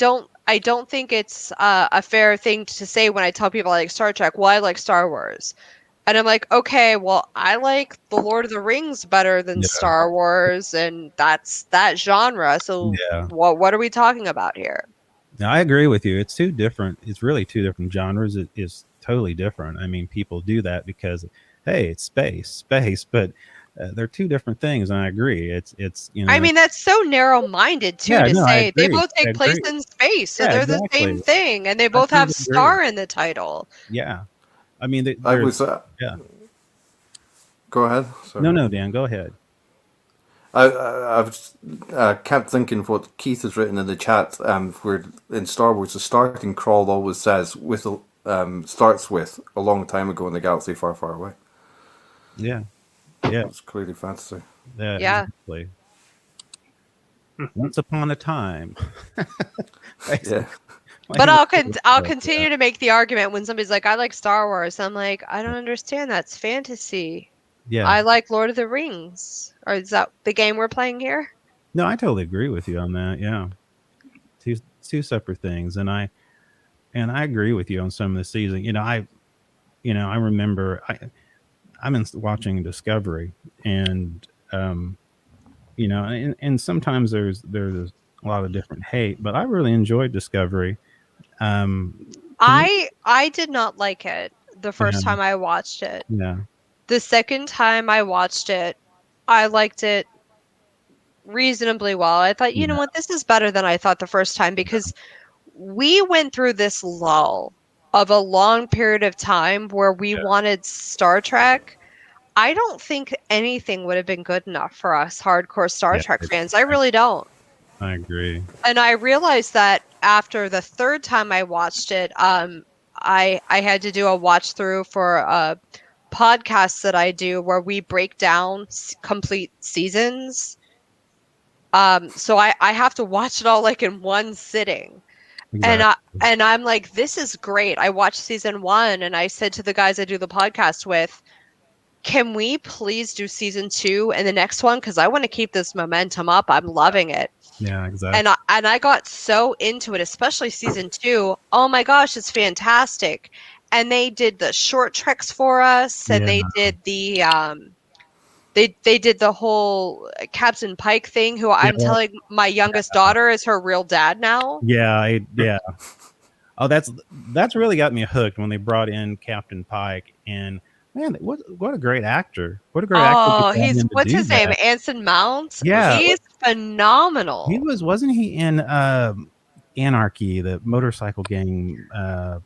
don't think it's a fair thing to say when I tell people I like Star Trek. Well, I like Star Wars. And I'm like, okay, well, I like The Lord of the Rings better than Star Wars, and that's that genre. So what are we talking about here? Now, I agree with you. It's really two different genres. It is totally different. I mean, people do that because, hey, it's space, but they're two different things, and I agree. It's I mean, that's so narrow-minded too to say they both take place in space, so they're the same thing, and they both have star in the title. Yeah, I mean, Go ahead. Sorry. No, Dan, go ahead. I kept thinking what Keith has written in the chat. Where in Star Wars, the starting crawl always says starts with a long time ago in the galaxy far, far away. Yeah. It's clearly fantasy. Yeah. Exactly. Once upon a time. But I'll continue to make the argument when somebody's like, I like Star Wars. I'm like, I don't understand. That's fantasy. Yeah. I like Lord of the Rings. Or is that the game we're playing here? No, I totally agree with you on that. Yeah. Two separate things. And I agree with you on some of the season. I remember I've been watching Discovery, and and sometimes there's a lot of different hate, but I really enjoyed Discovery. I did not like it the first time I watched it. Yeah. The second time I watched it, I liked it reasonably well. I thought, you know what, this is better than I thought the first time, because we went through this lull of a long period of time where we wanted Star Trek. I don't think anything would have been good enough for us hardcore Star Trek fans. I really don't. I agree. And I realized that after the third time I watched it, I had to do a watch through for a podcast that I do where we break down complete seasons. So I have to watch it all like in one sitting. Exactly. And I'm like, this is great. I watched season 1 and I said to the guys I do the podcast with, can we please do season 2 and the next one? Because I want to keep this momentum up. I'm loving it. Yeah, exactly. And I got so into it, especially season 2. Oh my gosh, it's fantastic. And they did the short treks for us, and they did the they did the whole Captain Pike thing, who I'm telling my youngest daughter is her real dad now. Yeah. Oh, that's really got me hooked when they brought in Captain Pike, and man, what a great actor! What a great actor! Oh, what's his name? Anson Mount. Yeah, he's phenomenal. Wasn't he in Anarchy, the motorcycle gang? Hell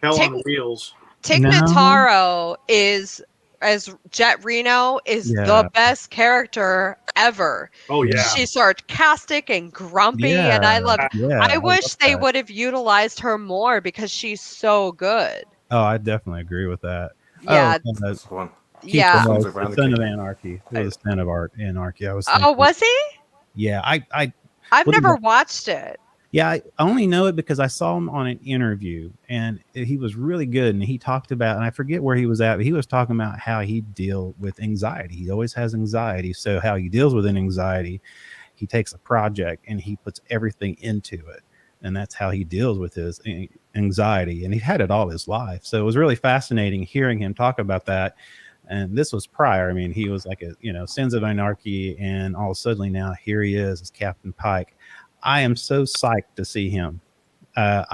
on Wheels. Tig Notaro is, as Jet Reno, is the best character ever. Oh yeah, she's sarcastic and grumpy, and I love it. I wish they would have utilized her more because she's so good. Oh, I definitely agree with that. Yeah, that's one. Yeah, the son of Anarchy. It was the son of Anarchy. I was. Oh, was he? Yeah, I've never watched it. Yeah, I only know it because I saw him on an interview, and he was really good. And he talked about, and I forget where he was at, but he was talking about how he deals with anxiety. He always has anxiety. So how he deals with an anxiety, he takes a project and he puts everything into it. And that's how he deals with his anxiety. And he had it all his life. So it was really fascinating hearing him talk about that. And this was prior. I mean, he was like Sons of Anarchy, and all of a sudden now here he is as Captain Pike. I am so psyched to see him. I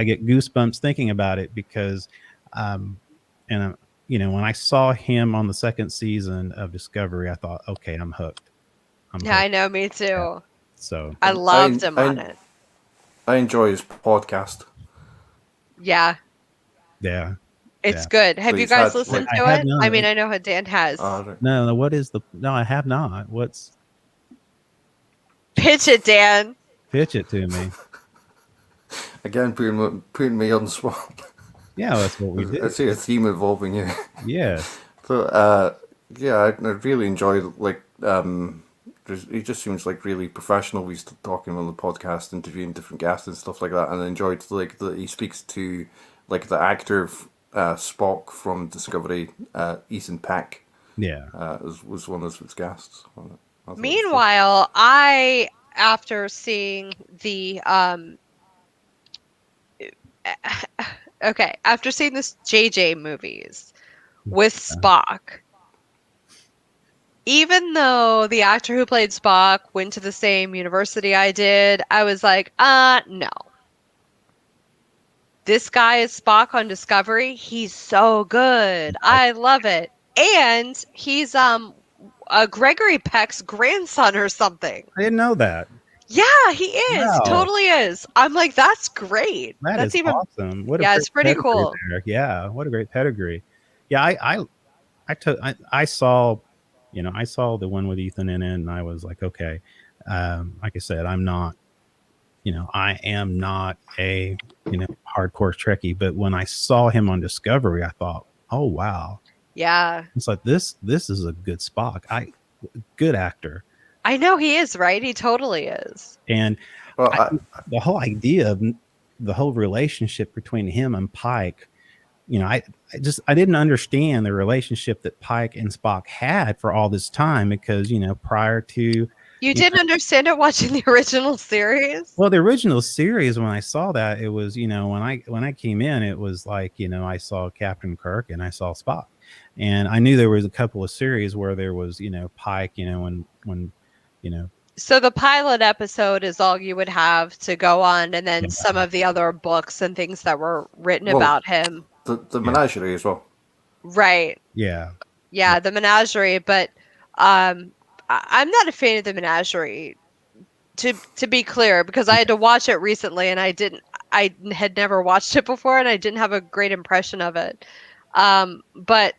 get goosebumps thinking about it because, when I saw him on the second season of Discovery, I thought, okay, I'm hooked. I know, me too. Yeah. So I loved him on it. I enjoy his podcast. Yeah. Yeah. It's good. Have you guys listened to it? I mean, I know how Dan has. No, what is no, I have not. Pitch it, Dan. Pitch it to me. Again, putting me on the spot. Yeah, that's what we did. I see a theme evolving here. Yeah. But I really enjoyed he just seems like really professional. He's talking on the podcast, interviewing different guests and stuff like that, and I enjoyed he speaks to the actor of Spock from Discovery, Ethan Peck. Yeah, was one of his guests. Meanwhile, after seeing the after seeing this JJ movies with Spock, even though the actor who played Spock went to the same university I did, I was like, no. This guy is Spock on Discovery. He's so good. I love it. And he's Gregory Peck's grandson or something. I didn't know that. Yeah, he is. Wow. Totally is. I'm like, that's great. That's even awesome. It's pretty cool. There. Yeah, what a great pedigree. Yeah, I saw, I saw the one with Ethan in it, and I was like, okay. Like I said, I'm not, I am not a, hardcore Trekkie, but when I saw him on Discovery, I thought, oh wow. Yeah. It's like this is a good Spock. Good actor. I know he is, right? He totally is. And Well, the whole idea of the whole relationship between him and Pike, I didn't understand the relationship that Pike and Spock had for all this time, because prior to you didn't understand it watching the original series. Well, the original series, when I saw that, it was when I came in, it was like I saw Captain Kirk and I saw Spock, and I knew there was a couple of series where there was Pike, when So the pilot episode is all you would have to go on, and then some of the other books and things that were written about him. The menagerie as well. Right. Yeah, the menagerie, but I'm not a fan of the menagerie, to be clear, because I had to watch it recently and I had never watched it before and I didn't have a great impression of it. But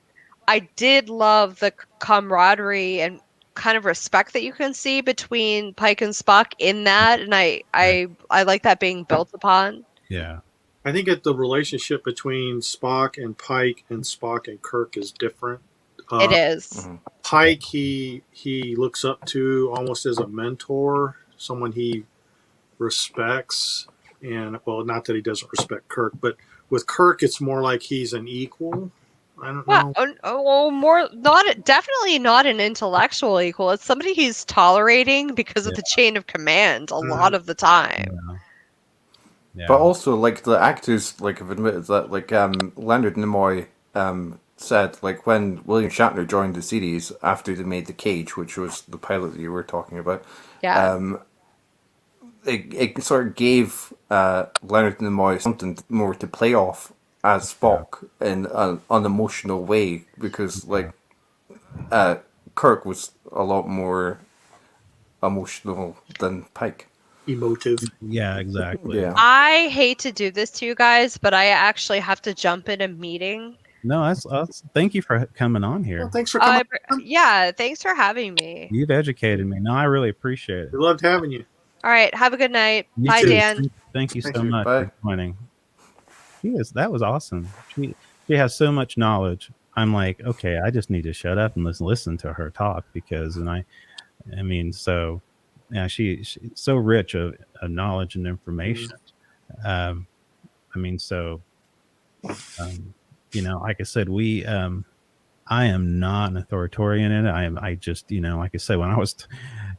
I did love the camaraderie and kind of respect that you can see between Pike and Spock in that, and I like that being built upon. Yeah. I think that the relationship between Spock and Pike and Spock and Kirk is different. It is. Pike, he looks up to almost as a mentor, someone he respects, and well, not that he doesn't respect Kirk, but with Kirk, it's more like he's an equal. I don't know. Definitely not an intellectual equal. It's somebody he's tolerating because of the chain of command a lot of the time. Yeah. But also, like, the actors have admitted that, Leonard Nimoy said, when William Shatner joined the series after they made The Cage, which was the pilot that you were talking about, it sort of gave Leonard Nimoy something more to play off as Spock in an unemotional way, because Kirk was a lot more emotional than Pike. Emotive. Yeah, exactly. Yeah. I hate to do this to you guys, but I actually have to jump in a meeting. No, that's thank you for coming on here. Well, thanks for coming. Yeah, thanks for having me. You've educated me. No, I really appreciate it. We loved having you. All right, have a good night. You Bye, too. Dan. Thank you Thank so you. much Bye. for joining. That was awesome. She has so much knowledge. I'm like, okay, I just need to shut up and listen to her talk, because, so yeah, she's so rich of knowledge and information. Like I said, I am not an authoritarian in it. I just, like I said, when I was,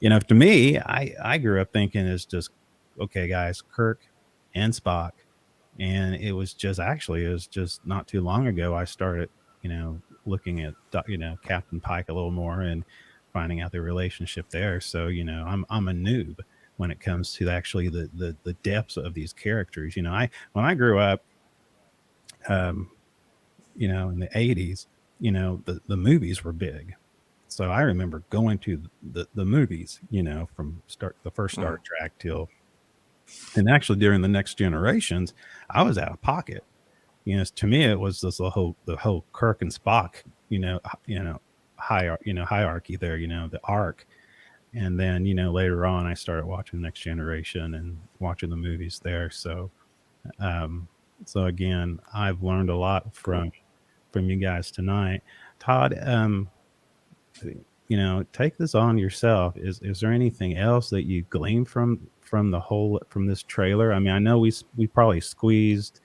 to me, I grew up thinking it's just, okay, guys, Kirk and Spock. And it was just not too long ago I started, looking at, Captain Pike a little more and finding out the relationship there. So, I'm a noob when it comes to actually the depths of these characters. When I grew up, in the 80s, the movies were big. So I remember going to the movies, from the first Star Trek and actually during the Next Generations, I was out of pocket. To me, it was just the whole Kirk and Spock, hierarchy there, the arc. And then, later on, I started watching Next Generation and watching the movies there. So, again, I've learned a lot from you guys tonight. Todd, take this on yourself. Is there anything else that you gleaned from this trailer? I mean, I know we probably squeezed,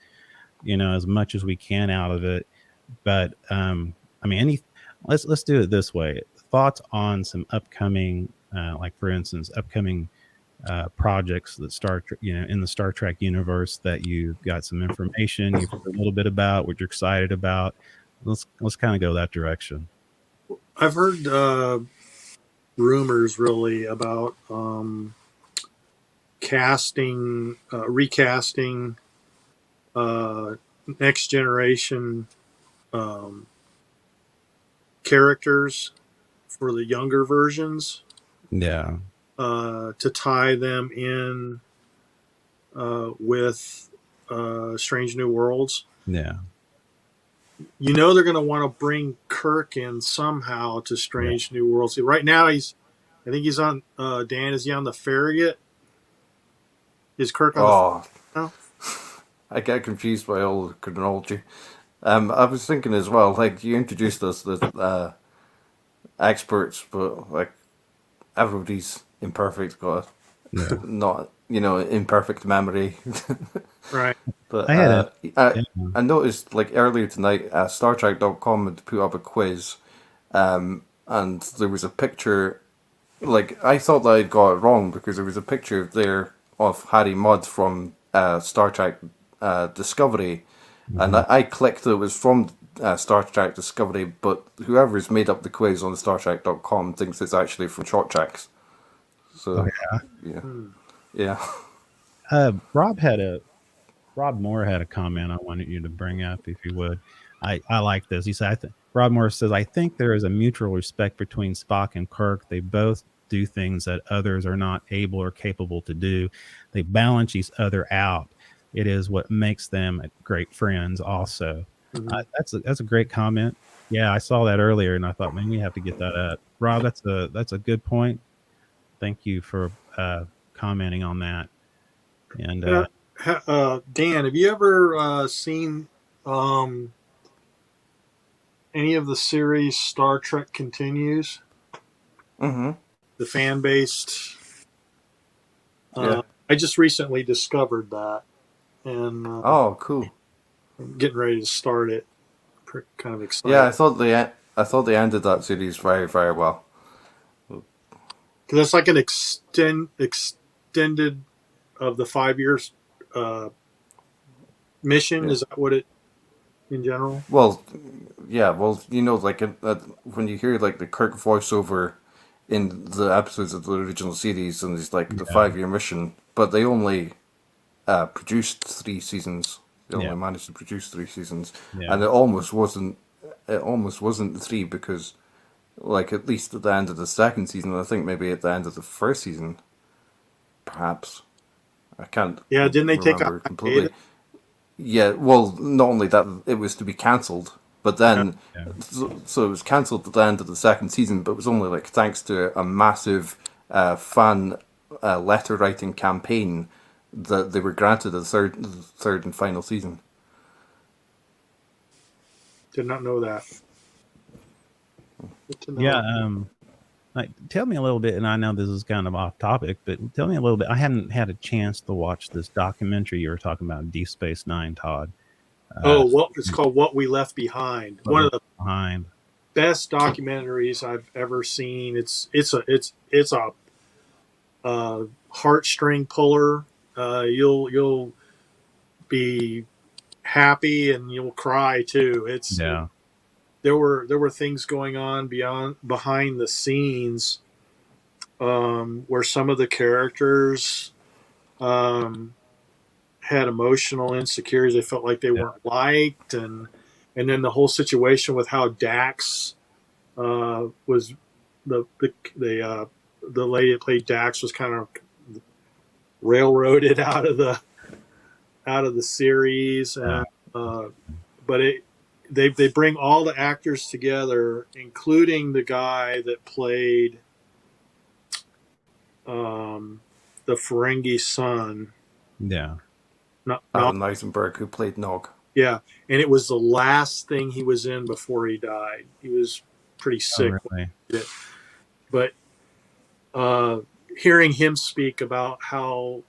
as much as we can out of it, but let's do it this way. Thoughts on some upcoming, for instance, upcoming projects that in the Star Trek universe that you got some information, you've heard a little bit about, what you're excited about. Let's kind of go that direction. I've heard rumors really about recasting Next Generation characters for the younger versions. Yeah. To tie them in with Strange New Worlds. Yeah. They're going to want to bring Kirk in somehow to Strange New Worlds. Right now, I think he's on, Dan, is he on the Farragut? Is Kirk on the Farragut? I get confused by all the chronology. I was thinking as well, you introduced us the experts, but everybody's imperfect, got Yeah. not imperfect memory. Right. But I had I noticed like earlier tonight, StarTrek.com had put up a quiz, and there was a picture. Like I thought that I'd got it wrong because there was a picture there of Harry Mudd from Star Trek Discovery, and I clicked that it was from Star Trek Discovery, but whoever's made up the quiz on StarTrek.com thinks it's actually from Short Tracks. So yeah. Rob Moore had a comment I wanted you to bring up, if you would. I like this. He said, Rob Moore says, I think there is a mutual respect between Spock and Kirk. They both do things that others are not able or capable to do. They balance each other out. It is what makes them great friends also. That's a great comment. Yeah, I saw that earlier and I thought, man, we have to get that up. Rob, that's a good point. Thank you for commenting on that. And Dan, have you ever seen any of the series Star Trek Continues? Mm-hmm. The fan-based. Yeah. I just recently discovered that, and Oh, cool. I'm getting ready to start it. Kind of excited. Yeah, I thought they ended that series very, very well. Because it's like an extended of the 5 years mission. Yeah. Is that what it in general? Well, yeah. Well, like when you hear like the Kirk voiceover in the episodes of the original series, and it's like the 5-year mission, but they only produced 3 seasons. They only managed to produce 3 seasons, and it almost wasn't 3 because, like, at least at the end of the 2nd season, I think maybe at the end of the 1st season, perhaps. I can't. Yeah, didn't they take remember a completely? Yeah, well, not only that, it was to be cancelled, but then, so it was cancelled at the end of the 2nd season, but it was only like thanks to a massive fan letter writing campaign that they were granted a third and final season. Did not know that. Tell me a little bit, and I know this is kind of off topic, but tell me a little bit. I hadn't had a chance to watch this documentary you were talking about, Deep Space Nine, Todd. It's called What We Left Behind. One of the best documentaries I've ever seen. It's a heartstring puller. You'll be happy and you'll cry too. There were things going on behind the scenes where some of the characters had emotional insecurities. They felt like they weren't liked, and then the whole situation with how Dax was the lady that played Dax was kind of railroaded out of the series, but they bring all the actors together, including the guy that played the Ferengi son. Yeah. Alan Eisenberg, who played Nog. Yeah, and it was the last thing he was in before he died. He was pretty sick. Oh, really? But hearing him speak about how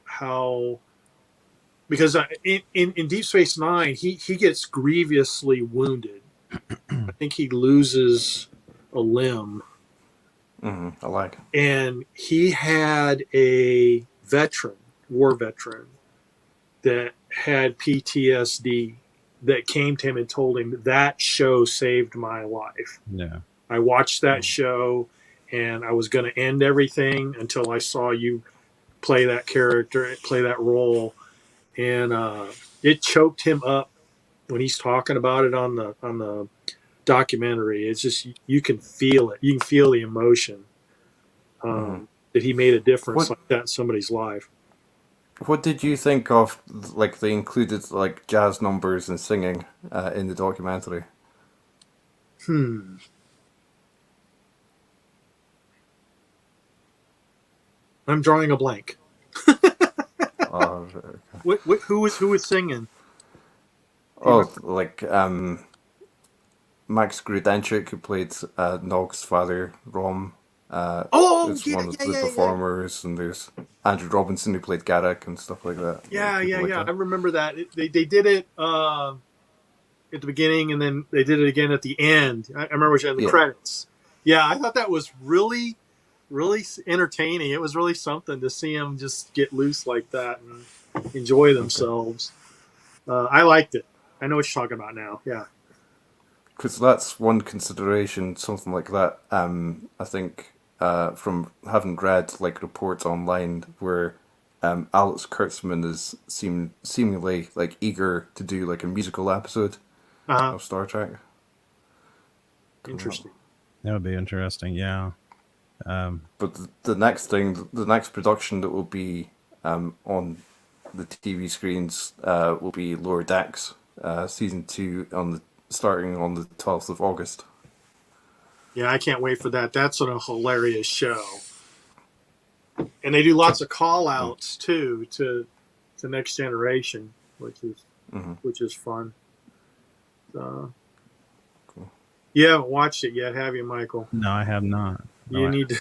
because in Deep Space Nine, he gets grievously wounded. I think he loses a limb. I like. And he had a war veteran, that had PTSD that came to him and told him that show saved my life. Yeah. I watched that show and I was going to end everything until I saw you play that character, play that role. And it choked him up when he's talking about it on the documentary. It's just, you can feel it. You can feel the emotion that he made a difference like that in somebody's life. What did you think of, like, they included, like, jazz numbers and singing in the documentary? I'm drawing a blank. Okay. Who was singing? Like, Max Grudenchik, who played Nog's father, Rom. It's one of the performers, and there's Andrew Robinson who played Garak and stuff like that. Yeah. I remember that. They did it at the beginning, and then they did it again at the end. I remember the credits. Yeah, I thought that was really, really entertaining. It was really something to see them just get loose like that and enjoy themselves. I liked it. I know what you're talking about now. Yeah. Because that's one consideration, something like that. I think from having read like reports online where Alex Kurtzman is seemingly like eager to do like a musical episode of Star Trek. Interesting. That would be interesting. Yeah. But the next production that will be on the TV screens will be Lower Decks, season 2 starting on the 12th of August. Yeah, I can't wait for that. That's a hilarious show. And they do lots of call outs too to Next Generation, which is fun. Cool. You haven't watched it yet, have you, Michael? No, I have not. You need to,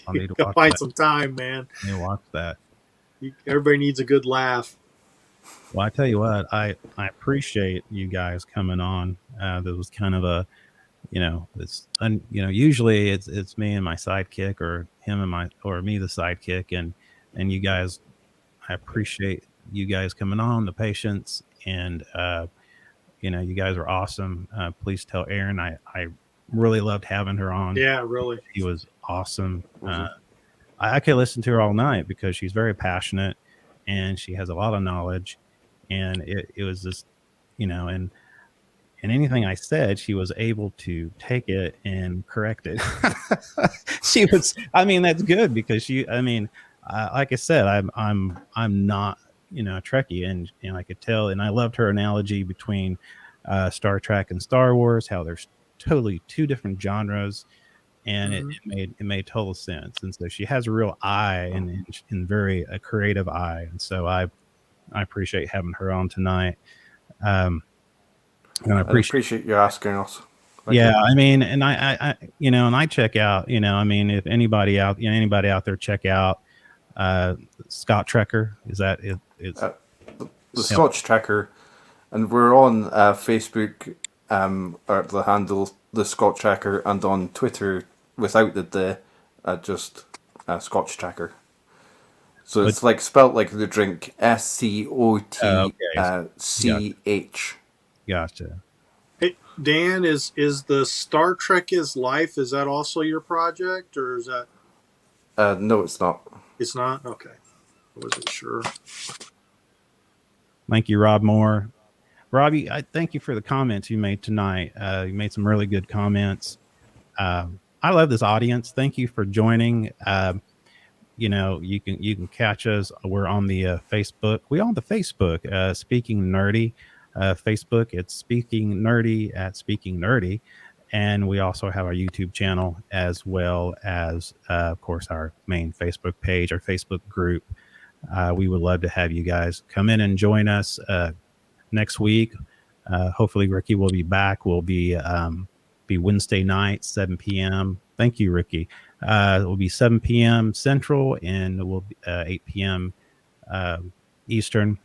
I'll need to find some time, man. I need to watch that. Everybody needs a good laugh. Well, I tell you what, I appreciate you guys coming on. There was kind of a, usually it's me and my sidekick, or him and me the sidekick, and you guys. I appreciate you guys coming on, the patience, and you guys are awesome. Please tell Erin I really loved having her on. Yeah, really, she was awesome. I could listen to her all night because she's very passionate and she has a lot of knowledge. And it was just, and anything I said, she was able to take it and correct it. That's good because like I said, I'm not, a Trekkie, and I could tell, and I loved her analogy between Star Trek and Star Wars, how there's totally two different genres, and it made total sense. And so she has a real eye and very a creative eye. And so I appreciate having her on tonight. And I appreciate you asking us. Yeah, and I and I check out, if anybody out there, check out Scott Trekker. Is that it? It's the Scotch Trekker, and we're on Facebook or the handle the Scotch Trekker, and on Twitter without the just Scotch Trekker. So it's like spelt like the drink, SCOTCH. Gotcha. Hey, Dan, is the Star Trek is Life? Is that also your project, or is that? No, it's not. It's not? Okay, I wasn't sure. Thank you, Rob Moore. Robbie, I thank you for the comments you made tonight. You made some really good comments. I love this audience. Thank you for joining. You can catch us. We're on the Facebook. We're on the Facebook, Speaking Nerdy. Facebook, it's Speaking Nerdy at Speaking Nerdy. And we also have our YouTube channel, as well as, of course, our main Facebook page, our Facebook group. We would love to have you guys come in and join us next week. Hopefully Ricky will be back. We'll be Wednesday night, 7 p.m. Thank you, Ricky. It will be 7 p.m. Central, and it will be 8 p.m. Eastern.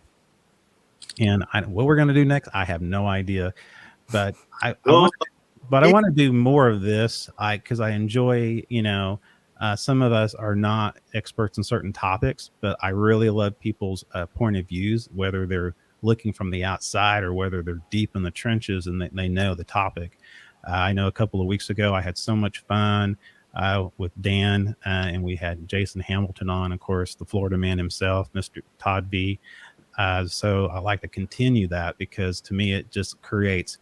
And what we're going to do next, I have no idea. But I want to do more of this because I enjoy, some of us are not experts in certain topics, but I really love people's point of views, whether they're looking from the outside or whether they're deep in the trenches and they know the topic. I know a couple of weeks ago I had so much fun with Dan, and we had Jason Hamilton on, of course, the Florida man himself, Mr. Todd V. So I like to continue that because to me it just creates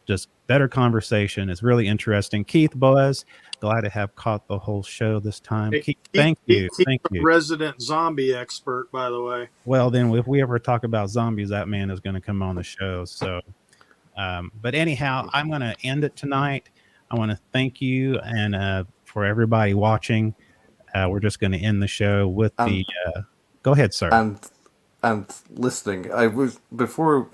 just better conversation. It's really interesting. Keith Boaz, glad to have caught the whole show this time. Hey, Keith, thank you. Thank you. Resident zombie expert, by the way. Well, then if we ever talk about zombies, that man is going to come on the show. So, but anyhow, I'm going to end it tonight. I want to thank you and for everybody watching. We're just going to end the show with go ahead, sir. And listening. I was before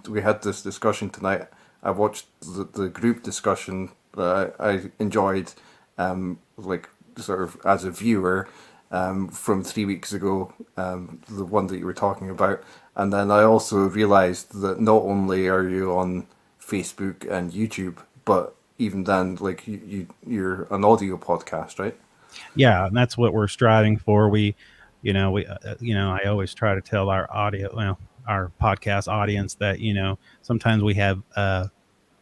we had this discussion tonight. I watched the group discussion that I enjoyed, like sort of as a viewer from 3 weeks ago, the one that you were talking about. And then I also realized that not only are you on Facebook and YouTube, but even then, like you're an audio podcast, right? Yeah, and that's what we're striving for. I always try to tell our our podcast audience that, sometimes we have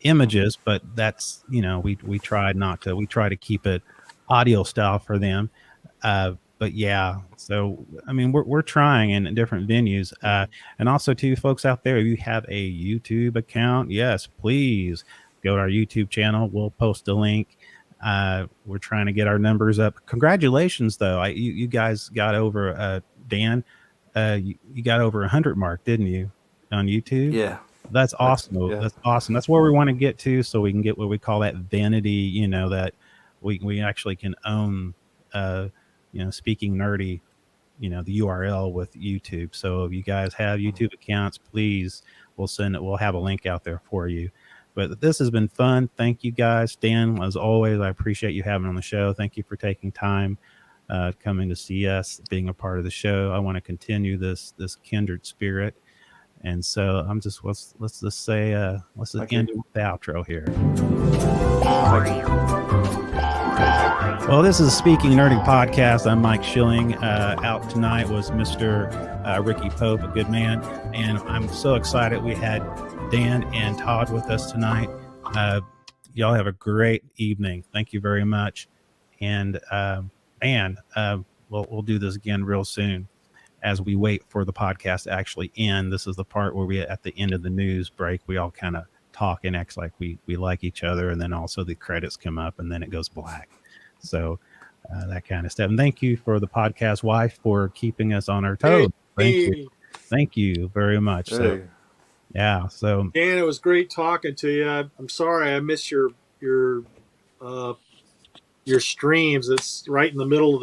images, but that's, we try not to, we try to keep it audio style for them. But yeah, so I mean, we're trying in different venues, and also too, folks out there, if you have a YouTube account, yes, please go to our YouTube channel. We'll post a link. We're trying to get our numbers up. Congratulations, though. You guys got over Dan. You got over 100 mark, didn't you, on YouTube? Yeah. That's awesome. Yeah. That's awesome. That's where we want to get to, so we can get what we call that vanity. That we actually can own. Speaking nerdy, the URL with YouTube. So if you guys have YouTube accounts, please, we'll have a link out there for you. But this has been fun. Thank you guys. Dan, as always, I appreciate you having on the show. Thank you for taking time coming to see us, being a part of the show. I want to continue this kindred spirit. And so I'm just let's just say let's just end it with the outro here. Well, this is Speaking Nerdy Podcast. I'm Mike Schilling. Out tonight was Mr. Ricky Pope, a good man. And I'm so excited we had Dan and Todd with us tonight. Y'all have a great evening. Thank you very much. And we'll do this again real soon as we wait for the podcast to actually end. This is the part where we, at the end of the news break, we all kind of talk and act like we like each other. And then also the credits come up and then it goes black. So that kind of stuff. And thank you for the podcast wife for keeping us on our toes. Thank you very much. Hey. So yeah. So Dan, it was great talking to you. I'm sorry I missed your streams. It's right in the middle of